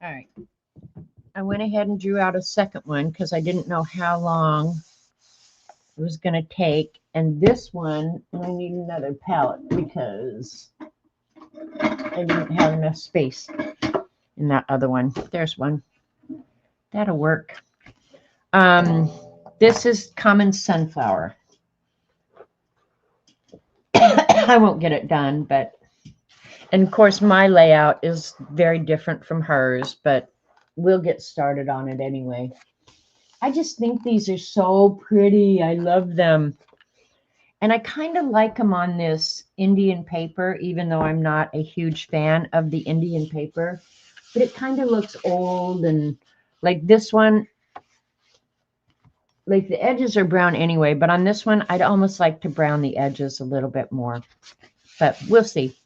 All right. I went ahead and drew out a second one because I didn't know how long it was going to take. And this one, I need another palette because I didn't have enough space in that other one. There's one. That'll work. This is common sunflower. I won't get it done, but, and of course my layout is very different from hers, but we'll get started on it anyway. I just think these are so pretty. I love them. And I kind of like them on this Indian paper, even though I'm not a huge fan of the Indian paper, but it kind of looks old. And like this one, like the edges are brown anyway, but on this one, I'd almost like to brown the edges a little bit more, but we'll see.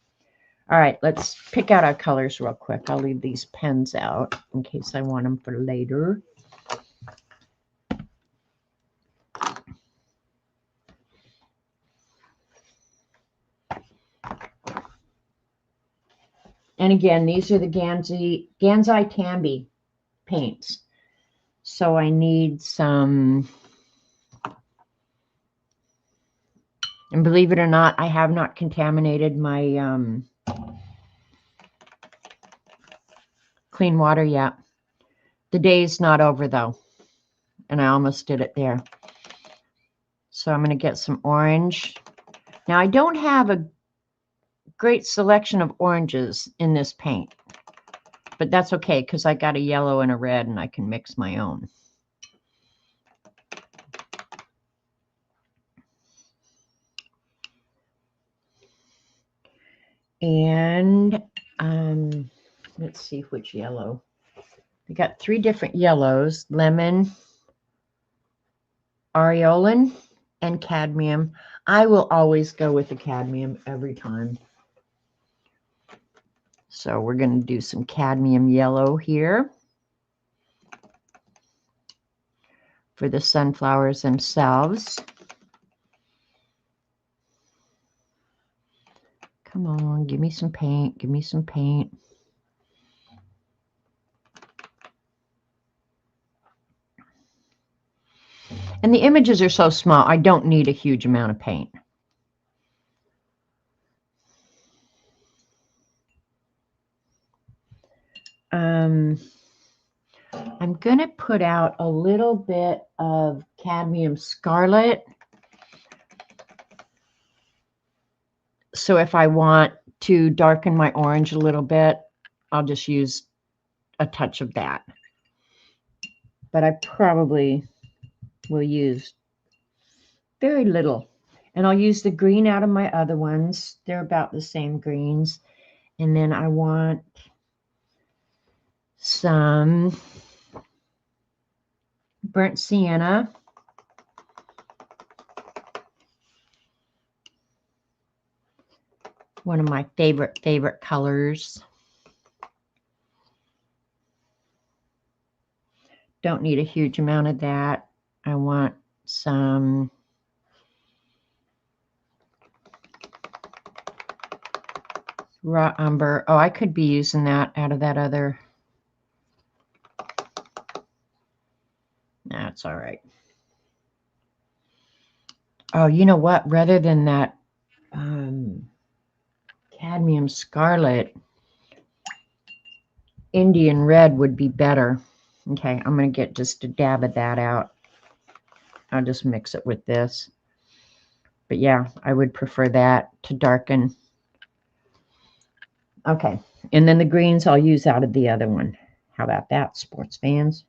All right, let's pick out our colors real quick. I'll leave these pens out in case I want them for later. And again, these are the Gansai Tambi paints. So I need some, and believe it or not, I have not contaminated my clean water yet. The day's not over though, and I almost did it there. So I'm going to get some orange. Now I don't have a great selection of oranges in this paint, but that's okay because I got a yellow and a red and I can mix my own. And let's see which yellow. I got 3 different yellows: lemon, aureolin, and cadmium. I will always go with the cadmium every time. So we're going to do some cadmium yellow here for the sunflowers themselves. Come on, give me some paint. Give me some paint. And the images are so small, I don't need a huge amount of paint. I'm going to put out a little bit of cadmium scarlet. So if I want to darken my orange a little bit, I'll just use a touch of that. But I probably will use very little. And I'll use the green out of my other ones. They're about the same greens. And then I want some burnt sienna. One of my favorite colors. Don't need a huge amount of that. I want some raw umber. Oh, I could be using that out of that other. That's all right. Oh, you know what? Rather than that cadmium scarlet, Indian red would be better. Okay, I'm going to get just a dab of that out. I'll just mix it with this. But yeah, I would prefer that to darken Okay. And then the greens I'll use out of the other one. How about that, sports fans?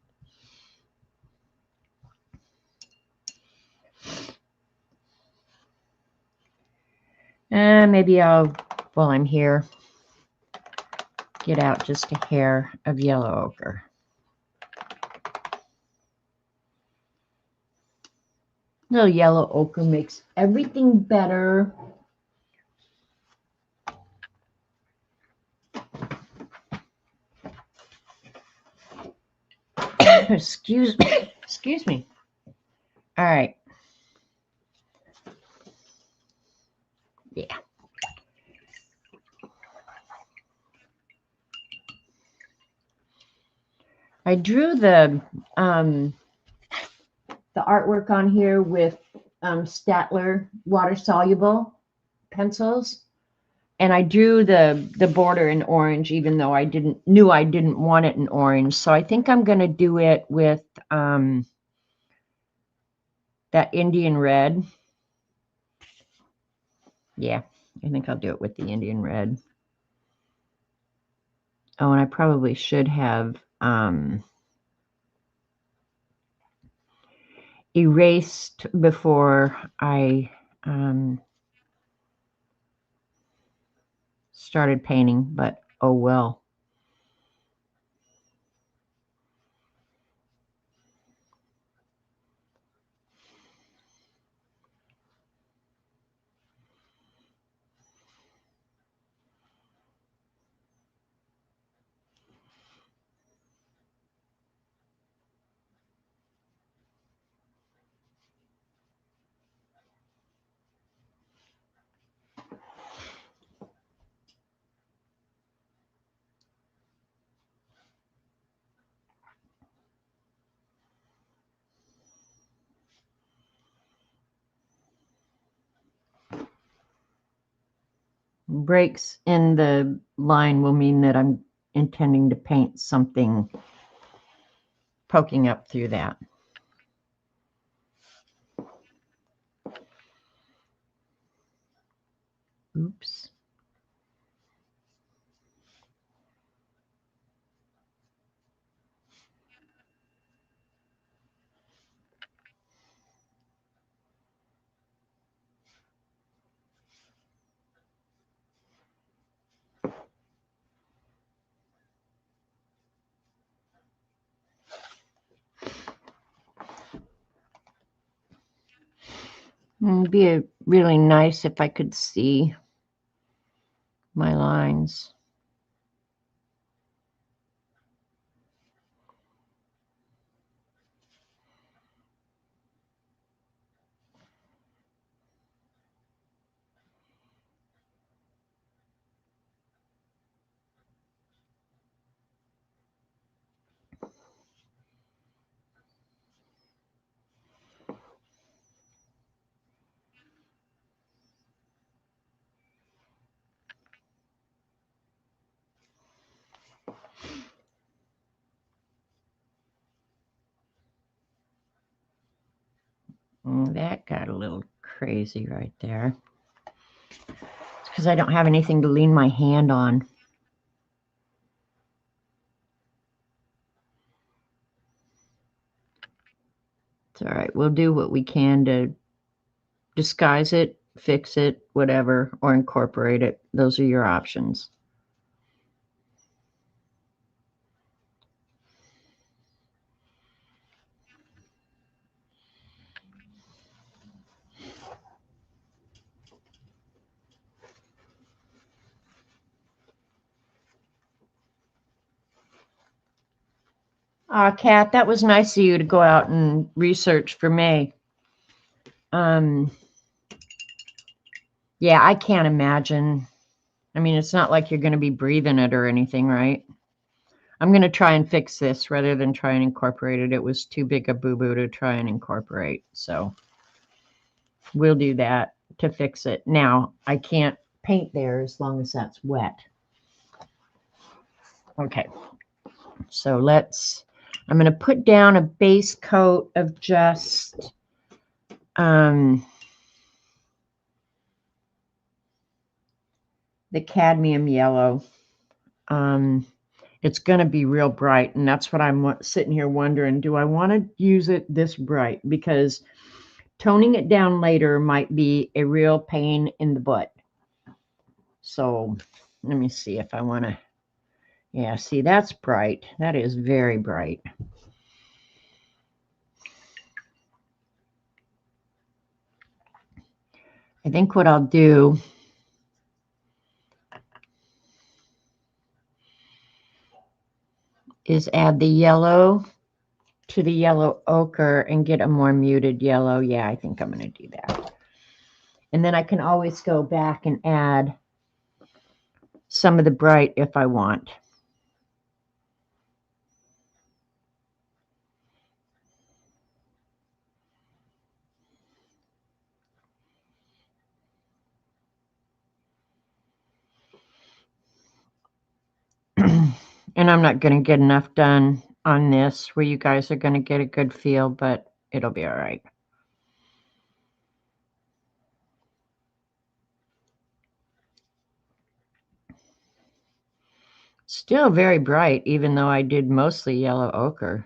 And maybe I'll, while I'm here, get out just a hair of yellow ochre. Little yellow ochre makes everything better. Excuse me. Excuse me. All right. Yeah. I drew the artwork on here with Staedtler water-soluble pencils. And I drew the border in orange, even though I knew I didn't want it in orange. So I think I'm going to do it with that Indian red. Yeah, I think I'll do it with the Indian red. Oh, and I probably should have erased before I started painting, but oh well. Breaks in the line will mean that I'm intending to paint something poking up through that. Oops. It'd be really nice if I could see my lines. That got a little crazy right there. It's because I don't have anything to lean my hand on. It's all right. We'll do what we can to disguise it, fix it, whatever, or incorporate it. Those are your options. Kat, that was nice of you to go out and research for me. Yeah, I can't imagine. I mean, it's not like you're going to be breathing it or anything, right? I'm going to try and fix this rather than try and incorporate it. It was too big a boo-boo to try and incorporate. So we'll do that to fix it. Now, I can't paint there as long as that's wet. Okay. So I'm going to put down a base coat of just the cadmium yellow. it's going to be real bright. And that's what I'm sitting here wondering. Do I want to use it this bright? Because toning it down later might be a real pain in the butt. So let me see if I want to. Yeah, see, that's bright. That is very bright. I think what I'll do is add the yellow to the yellow ochre and get a more muted yellow. Yeah, I think I'm going to do that. And then I can always go back and add some of the bright if I want. And I'm not going to get enough done on this where you guys are going to get a good feel, but it'll be all right. Still very bright, even though I did mostly yellow ochre.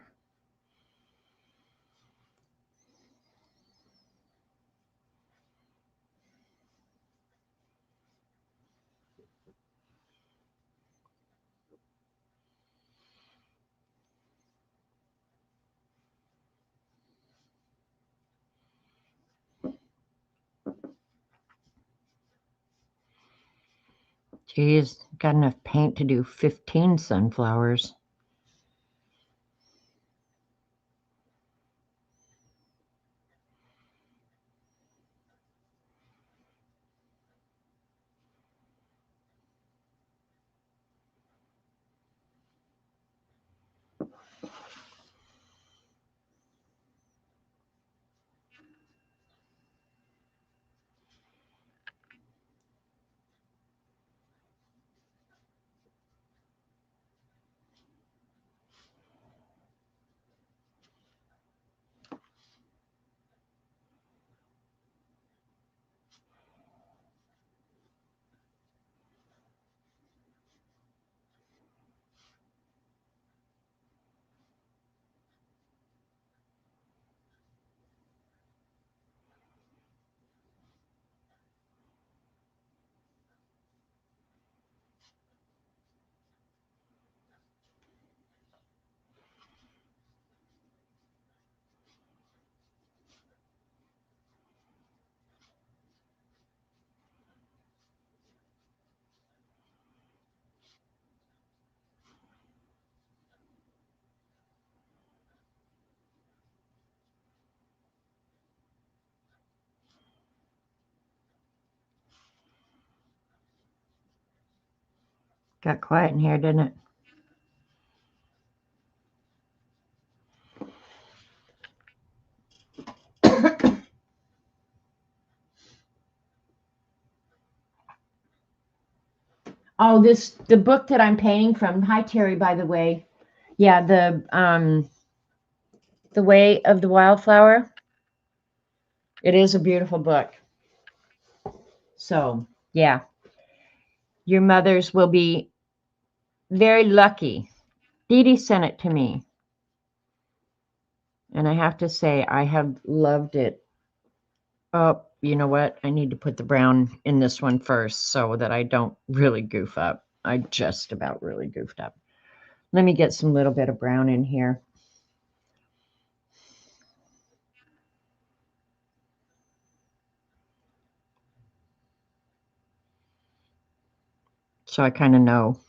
Geez, got enough paint to do 15 sunflowers. Got quiet in here, didn't it? Oh, the book that I'm painting from. Hi, Terry, by the way. Yeah, the Way of the Wildflower. It is a beautiful book. So, yeah. Your mothers will be very lucky. Dee Dee sent it to me. And I have to say, I have loved it. Oh, you know what? I need to put the brown in this one first so that I don't really goof up. I just about really goofed up. Let me get some little bit of brown in here. So I kind of know.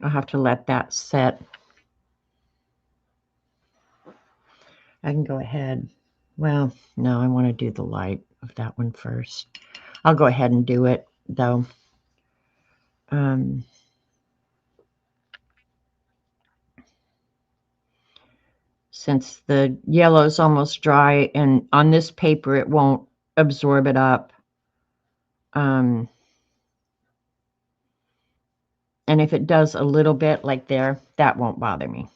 I'll have to let that set. I can go ahead. Well, no, I want to do the light of that one first. I'll go ahead and do it, though. Since the yellow is almost dry, and on this paper it won't absorb it up. And if it does a little bit like there, that won't bother me.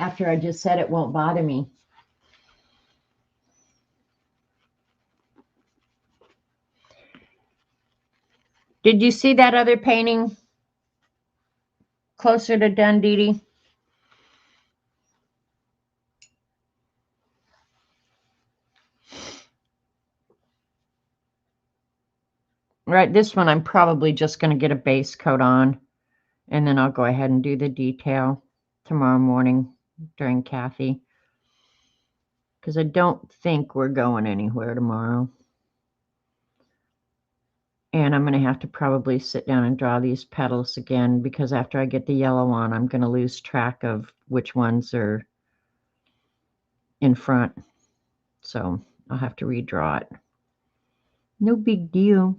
after I just said it won't bother me. Did you see that other painting closer to done, Dee Dee? Right, this one I'm probably just going to get a base coat on, and then I'll go ahead and do the detail tomorrow morning during Kathy, because I don't think we're going anywhere tomorrow. And I'm going to have to probably sit down and draw these petals again, because after I get the yellow on, I'm going to lose track of which ones are in front. So I'll have to redraw it. No big deal.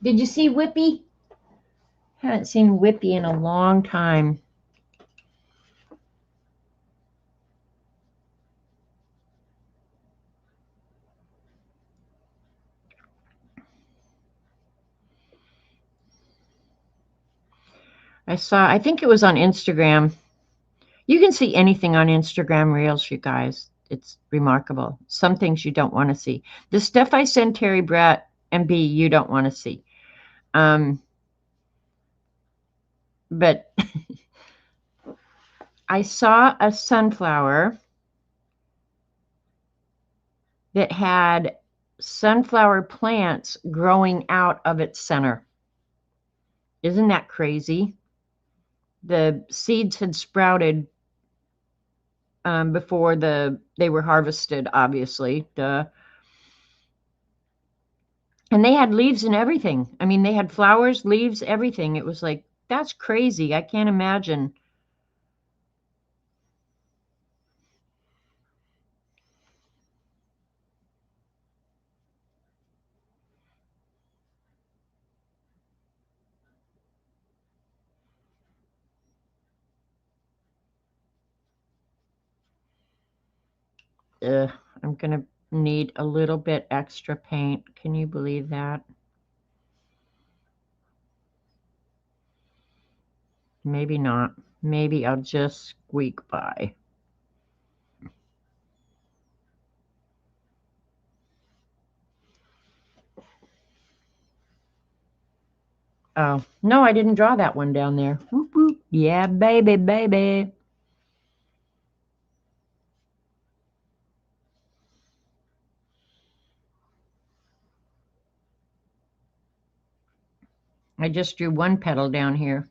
Did you see Whippy? Haven't seen Whippy in a long time. I think it was on Instagram. You can see anything on Instagram Reels, you guys. It's remarkable. Some things you don't want to see. The stuff I send Terry Brett and B, you don't want to see. But I saw a sunflower that had sunflower plants growing out of its center. Isn't that crazy? The seeds had sprouted before they were harvested, obviously. Duh. And they had leaves and everything. I mean, they had flowers, leaves, everything. It was like, that's crazy. I can't imagine. I'm going to need a little bit extra paint. Can you believe that? Maybe not. Maybe I'll just squeak by. Oh, no, I didn't draw that one down there. Whoop, whoop. Yeah, baby, baby. I just drew one petal down here.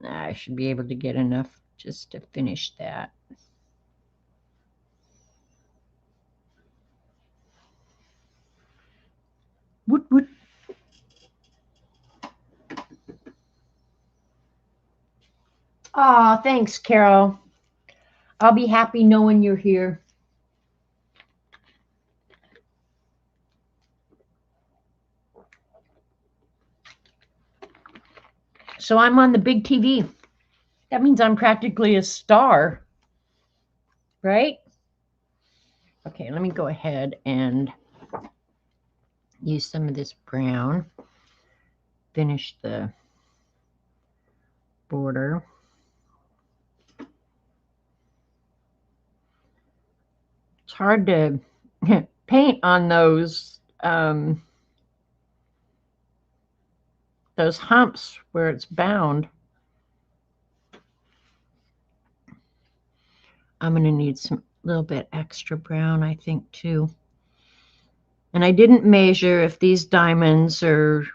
I should be able to get enough just to finish that. Woot, woot. Aw, thanks, Carol. I'll be happy knowing you're here. So I'm on the big TV. That means I'm practically a star, right? Okay, let me go ahead and use some of this brown. Finish the border. It's hard to paint on those humps where it's bound. I'm going to need some little bit extra brown, I think, too. And I didn't measure if these diamonds are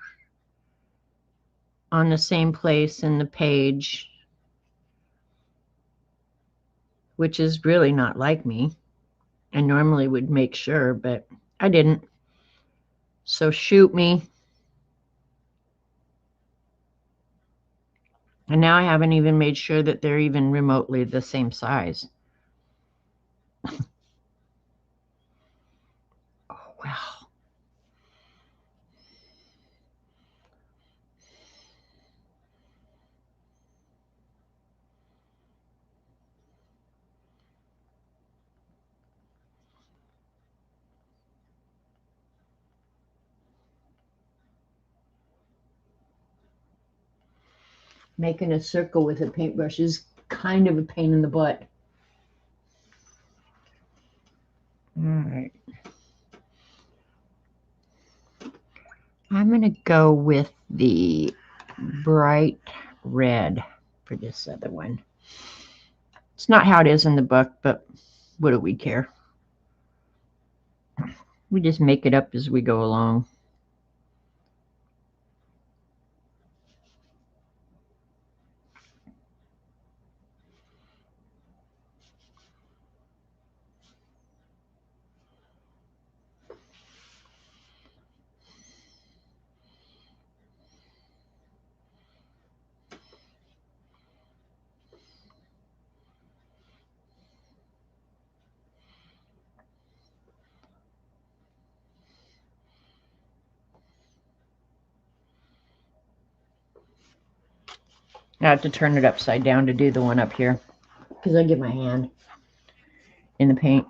on the same place in the page, which is really not like me. I normally would make sure, but I didn't. So shoot me. And now I haven't even made sure that they're even remotely the same size. Oh, wow. Making a circle with a paintbrush is kind of a pain in the butt. All right. I'm going to go with the bright red for this other one. It's not how it is in the book, but what do we care? We just make it up as we go along. I have to turn it upside down to do the one up here because I get my hand in the paint.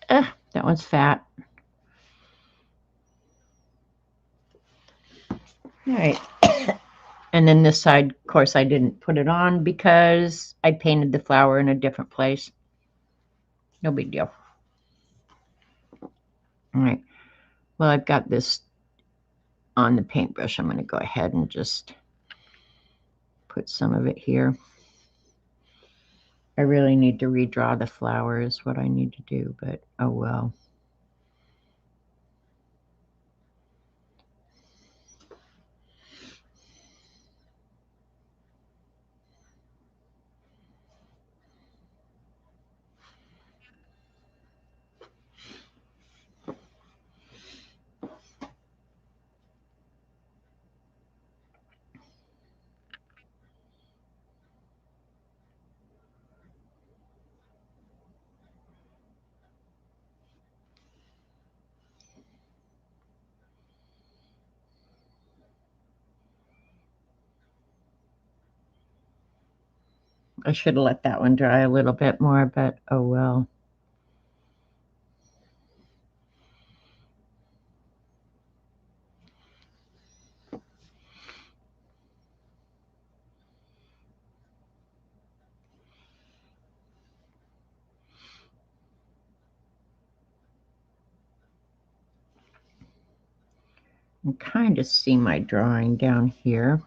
That one's fat. All right. And then this side, of course, I didn't put it on because I painted the flower in a different place. No big deal. All right. Well, I've got this on the paintbrush. I'm going to go ahead and just put some of it here. I really need to redraw the flower is what I need to do, but oh well. I should have let that one dry a little bit more, but oh well. I can kind of see my drawing down here.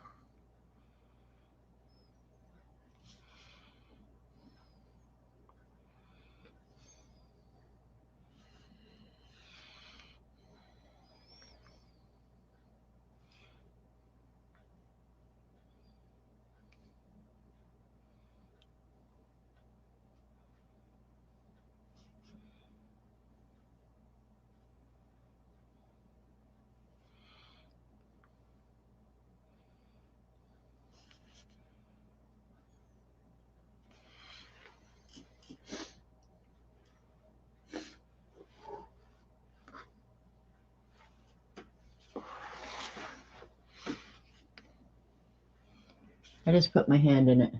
I just put my hand in it.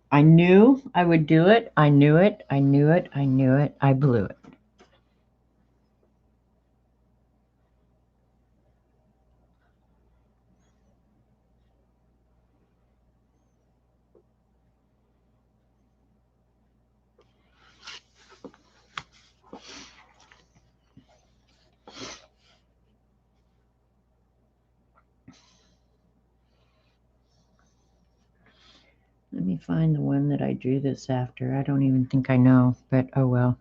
I knew I would do it. I knew it. I knew it. I knew it. I blew it. Let me find the one that I drew this after. I don't even think I know, but oh well.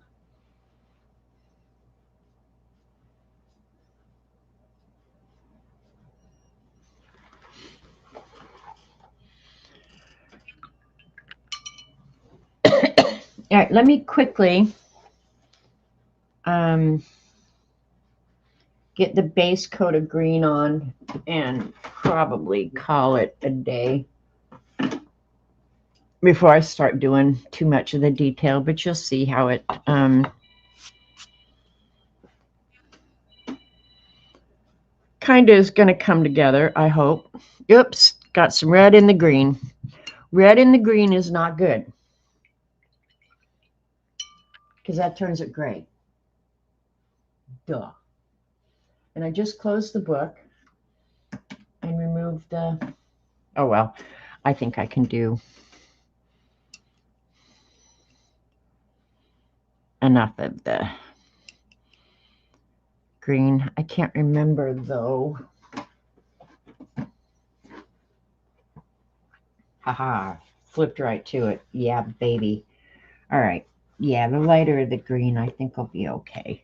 All right, let me quickly get the base coat of green on and probably call it a day before I start doing too much of the detail, but you'll see how it kind of is going to come together, I hope. Oops, got some red in the green. Red in the green is not good because that turns it gray. Duh. And I just closed the book and removed the, oh well, I think I can do enough of the green. I can't remember though. Haha, flipped right to it. Yeah, baby. All right. Yeah, the lighter the green, I think will be okay.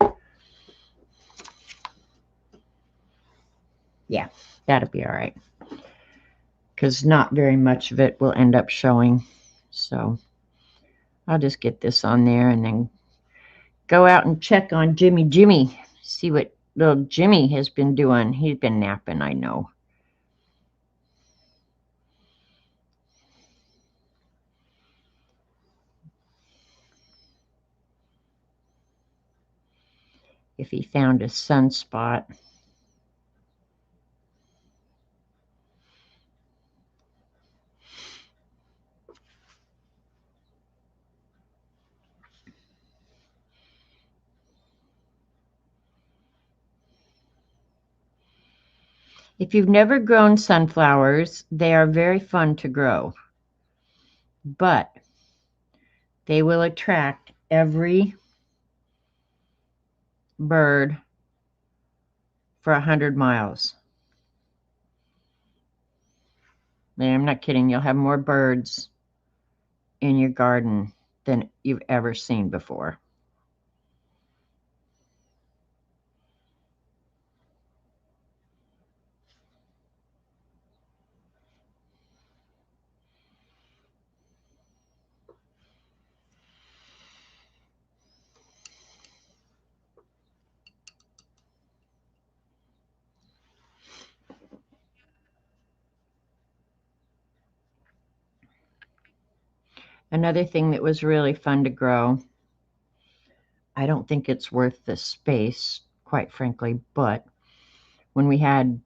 Yeah, that'll be all right. Because not very much of it will end up showing. So I'll just get this on there and then go out and check on Jimmy. See what little Jimmy has been doing. He's been napping, I know. If he found a sunspot. If you've never grown sunflowers, they are very fun to grow, but they will attract every bird for 100 miles. And I'm not kidding. You'll have more birds in your garden than you've ever seen before. Another thing that was really fun to grow, I don't think it's worth the space, quite frankly, but when we had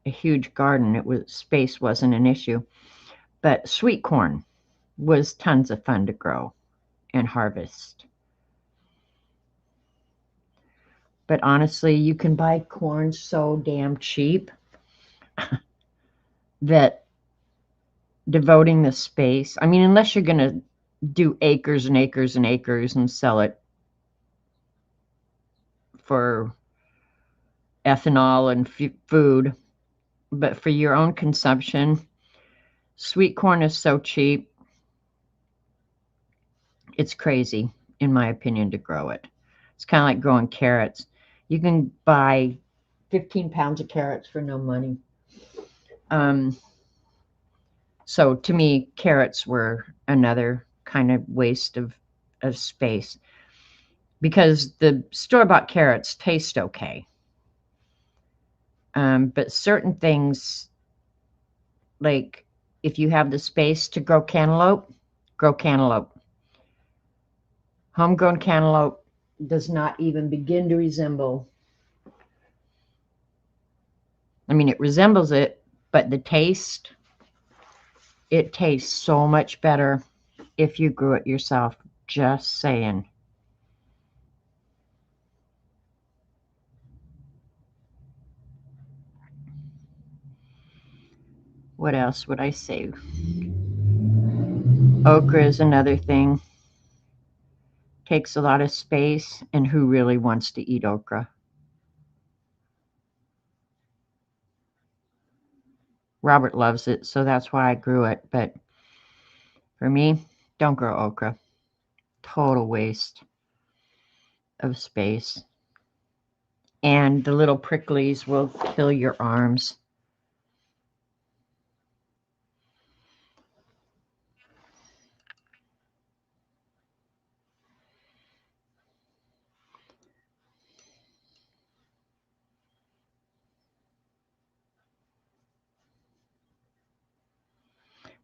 a huge garden, space wasn't an issue. But sweet corn was tons of fun to grow and harvest. But honestly, you can buy corn so damn cheap that devoting the space, I mean, unless you're going to do acres and acres and acres and sell it for ethanol and food, but for your own consumption, sweet corn is so cheap. It's crazy, in my opinion, to grow it. It's kind of like growing carrots. You can buy 15 pounds of carrots for no money. So to me, carrots were another kind of waste of space because the store-bought carrots taste okay. But certain things, like if you have the space to grow cantaloupe, grow cantaloupe. Homegrown cantaloupe does not even begin to resemble. I mean, it resembles it, but the taste, it tastes so much better if you grew it yourself. Just saying. What else would I say? Okra is another thing. Takes a lot of space, and who really wants to eat okra? Robert loves it, so that's why I grew it. But for me, don't grow okra. Total waste of space. And the little pricklies will kill your arms.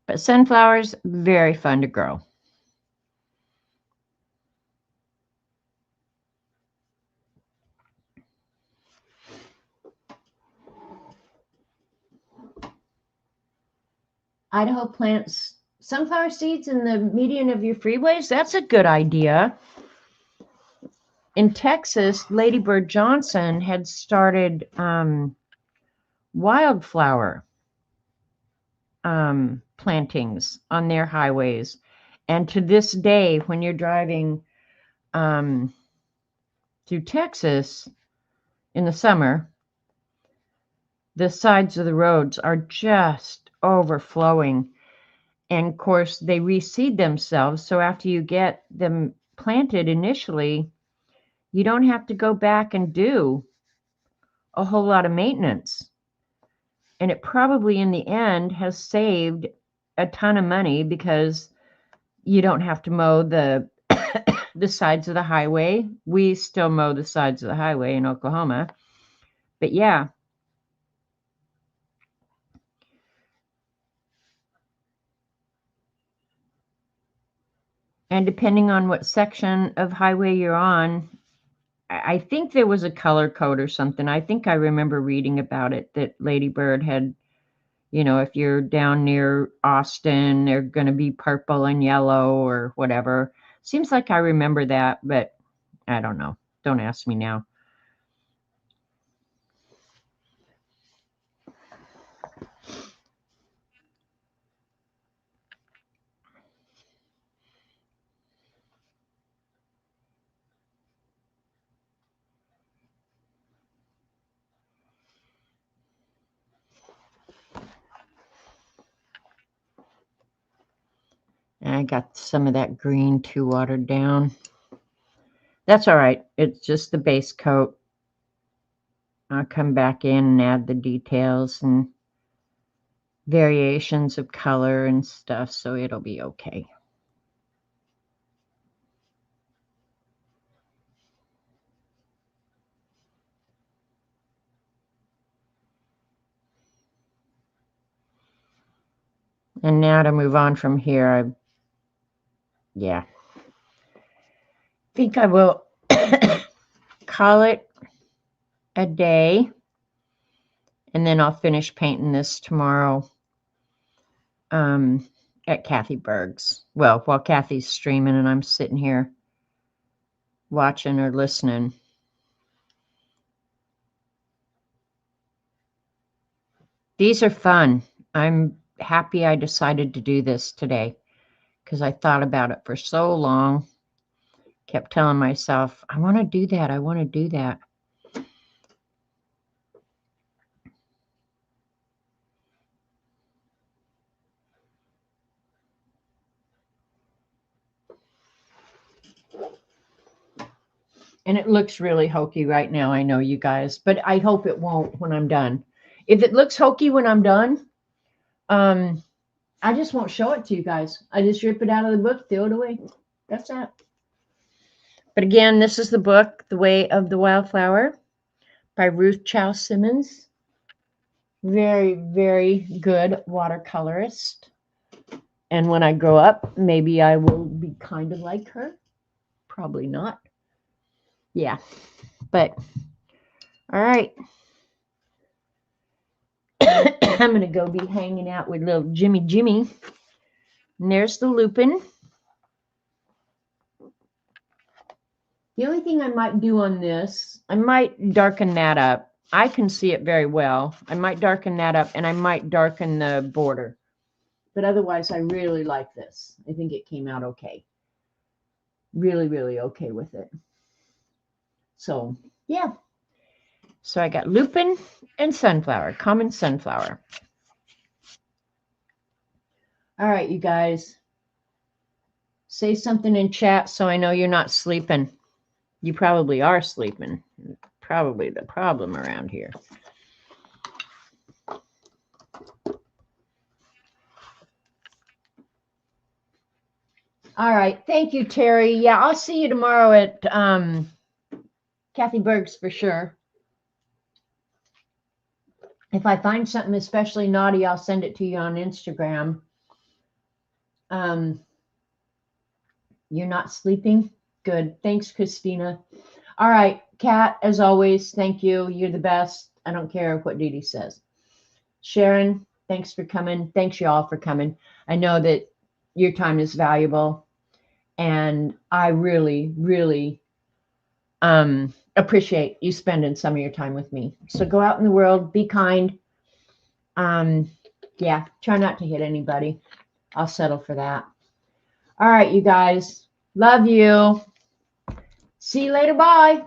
But sunflowers, very fun to grow. Idaho plants sunflower seeds in the median of your freeways. That's a good idea. In Texas, Ladybird Johnson had started wildflower plantings on their highways. And to this day, when you're driving through Texas in the summer, the sides of the roads are just overflowing. And of course, they reseed themselves. So after you get them planted initially, you don't have to go back and do a whole lot of maintenance. And it probably in the end has saved a ton of money because you don't have to mow the the sides of the highway. We still mow the sides of the highway in Oklahoma. But yeah. And depending on what section of highway you're on, I think there was a color code or something. I think I remember reading about it that Ladybird had, if you're down near Austin, they're going to be purple and yellow or whatever. Seems like I remember that, but I don't know. Don't ask me now. And I got some of that green too watered down. That's all right. It's just the base coat. I'll come back in and add the details and variations of color and stuff, so it'll be okay. And now to move on from here, I think I will call it a day, and then I'll finish painting this tomorrow at Kathy Berg's. Well, while Kathy's streaming and I'm sitting here watching or listening. These are fun. I'm happy I decided to do this today because I thought about it for so long. Kept telling myself, I want to do that. I want to do that. And it looks really hokey right now, I know, you guys, but I hope it won't when I'm done. If it looks hokey when I'm done, I just won't show it to you guys. I just rip it out of the book, throw it away. That's that. But again, this is the book, The Way of the Wildflower by Ruth Chow Simmons. Very, very good watercolorist. And when I grow up, maybe I will be kind of like her. Probably not. Yeah. But, all right. I'm going to go be hanging out with little Jimmy. And there's the lupin. The only thing I might do on this, I might darken that up. I can see it very well. I might darken that up, and I might darken the border. But otherwise, I really like this. I think it came out okay. Really, really okay with it. So, yeah. So I got lupin and sunflower, common sunflower. All right, you guys. Say something in chat so I know you're not sleeping. You probably are sleeping. Probably the problem around here. All right. Thank you, Terry. Yeah, I'll see you tomorrow at Kathy Berg's for sure. If I find something especially naughty, I'll send it to you on Instagram. You're not sleeping? Good. Thanks, Christina. All right, Kat, as always, thank you. You're the best. I don't care what Dee Dee says. Sharon, thanks for coming. Thanks, y'all, for coming. I know that your time is valuable, and I really, really appreciate you spending some of your time with me. So go out in the world, be kind. Yeah, try not to hit anybody. I'll settle for that. All right, you guys. Love you. See you later. Bye.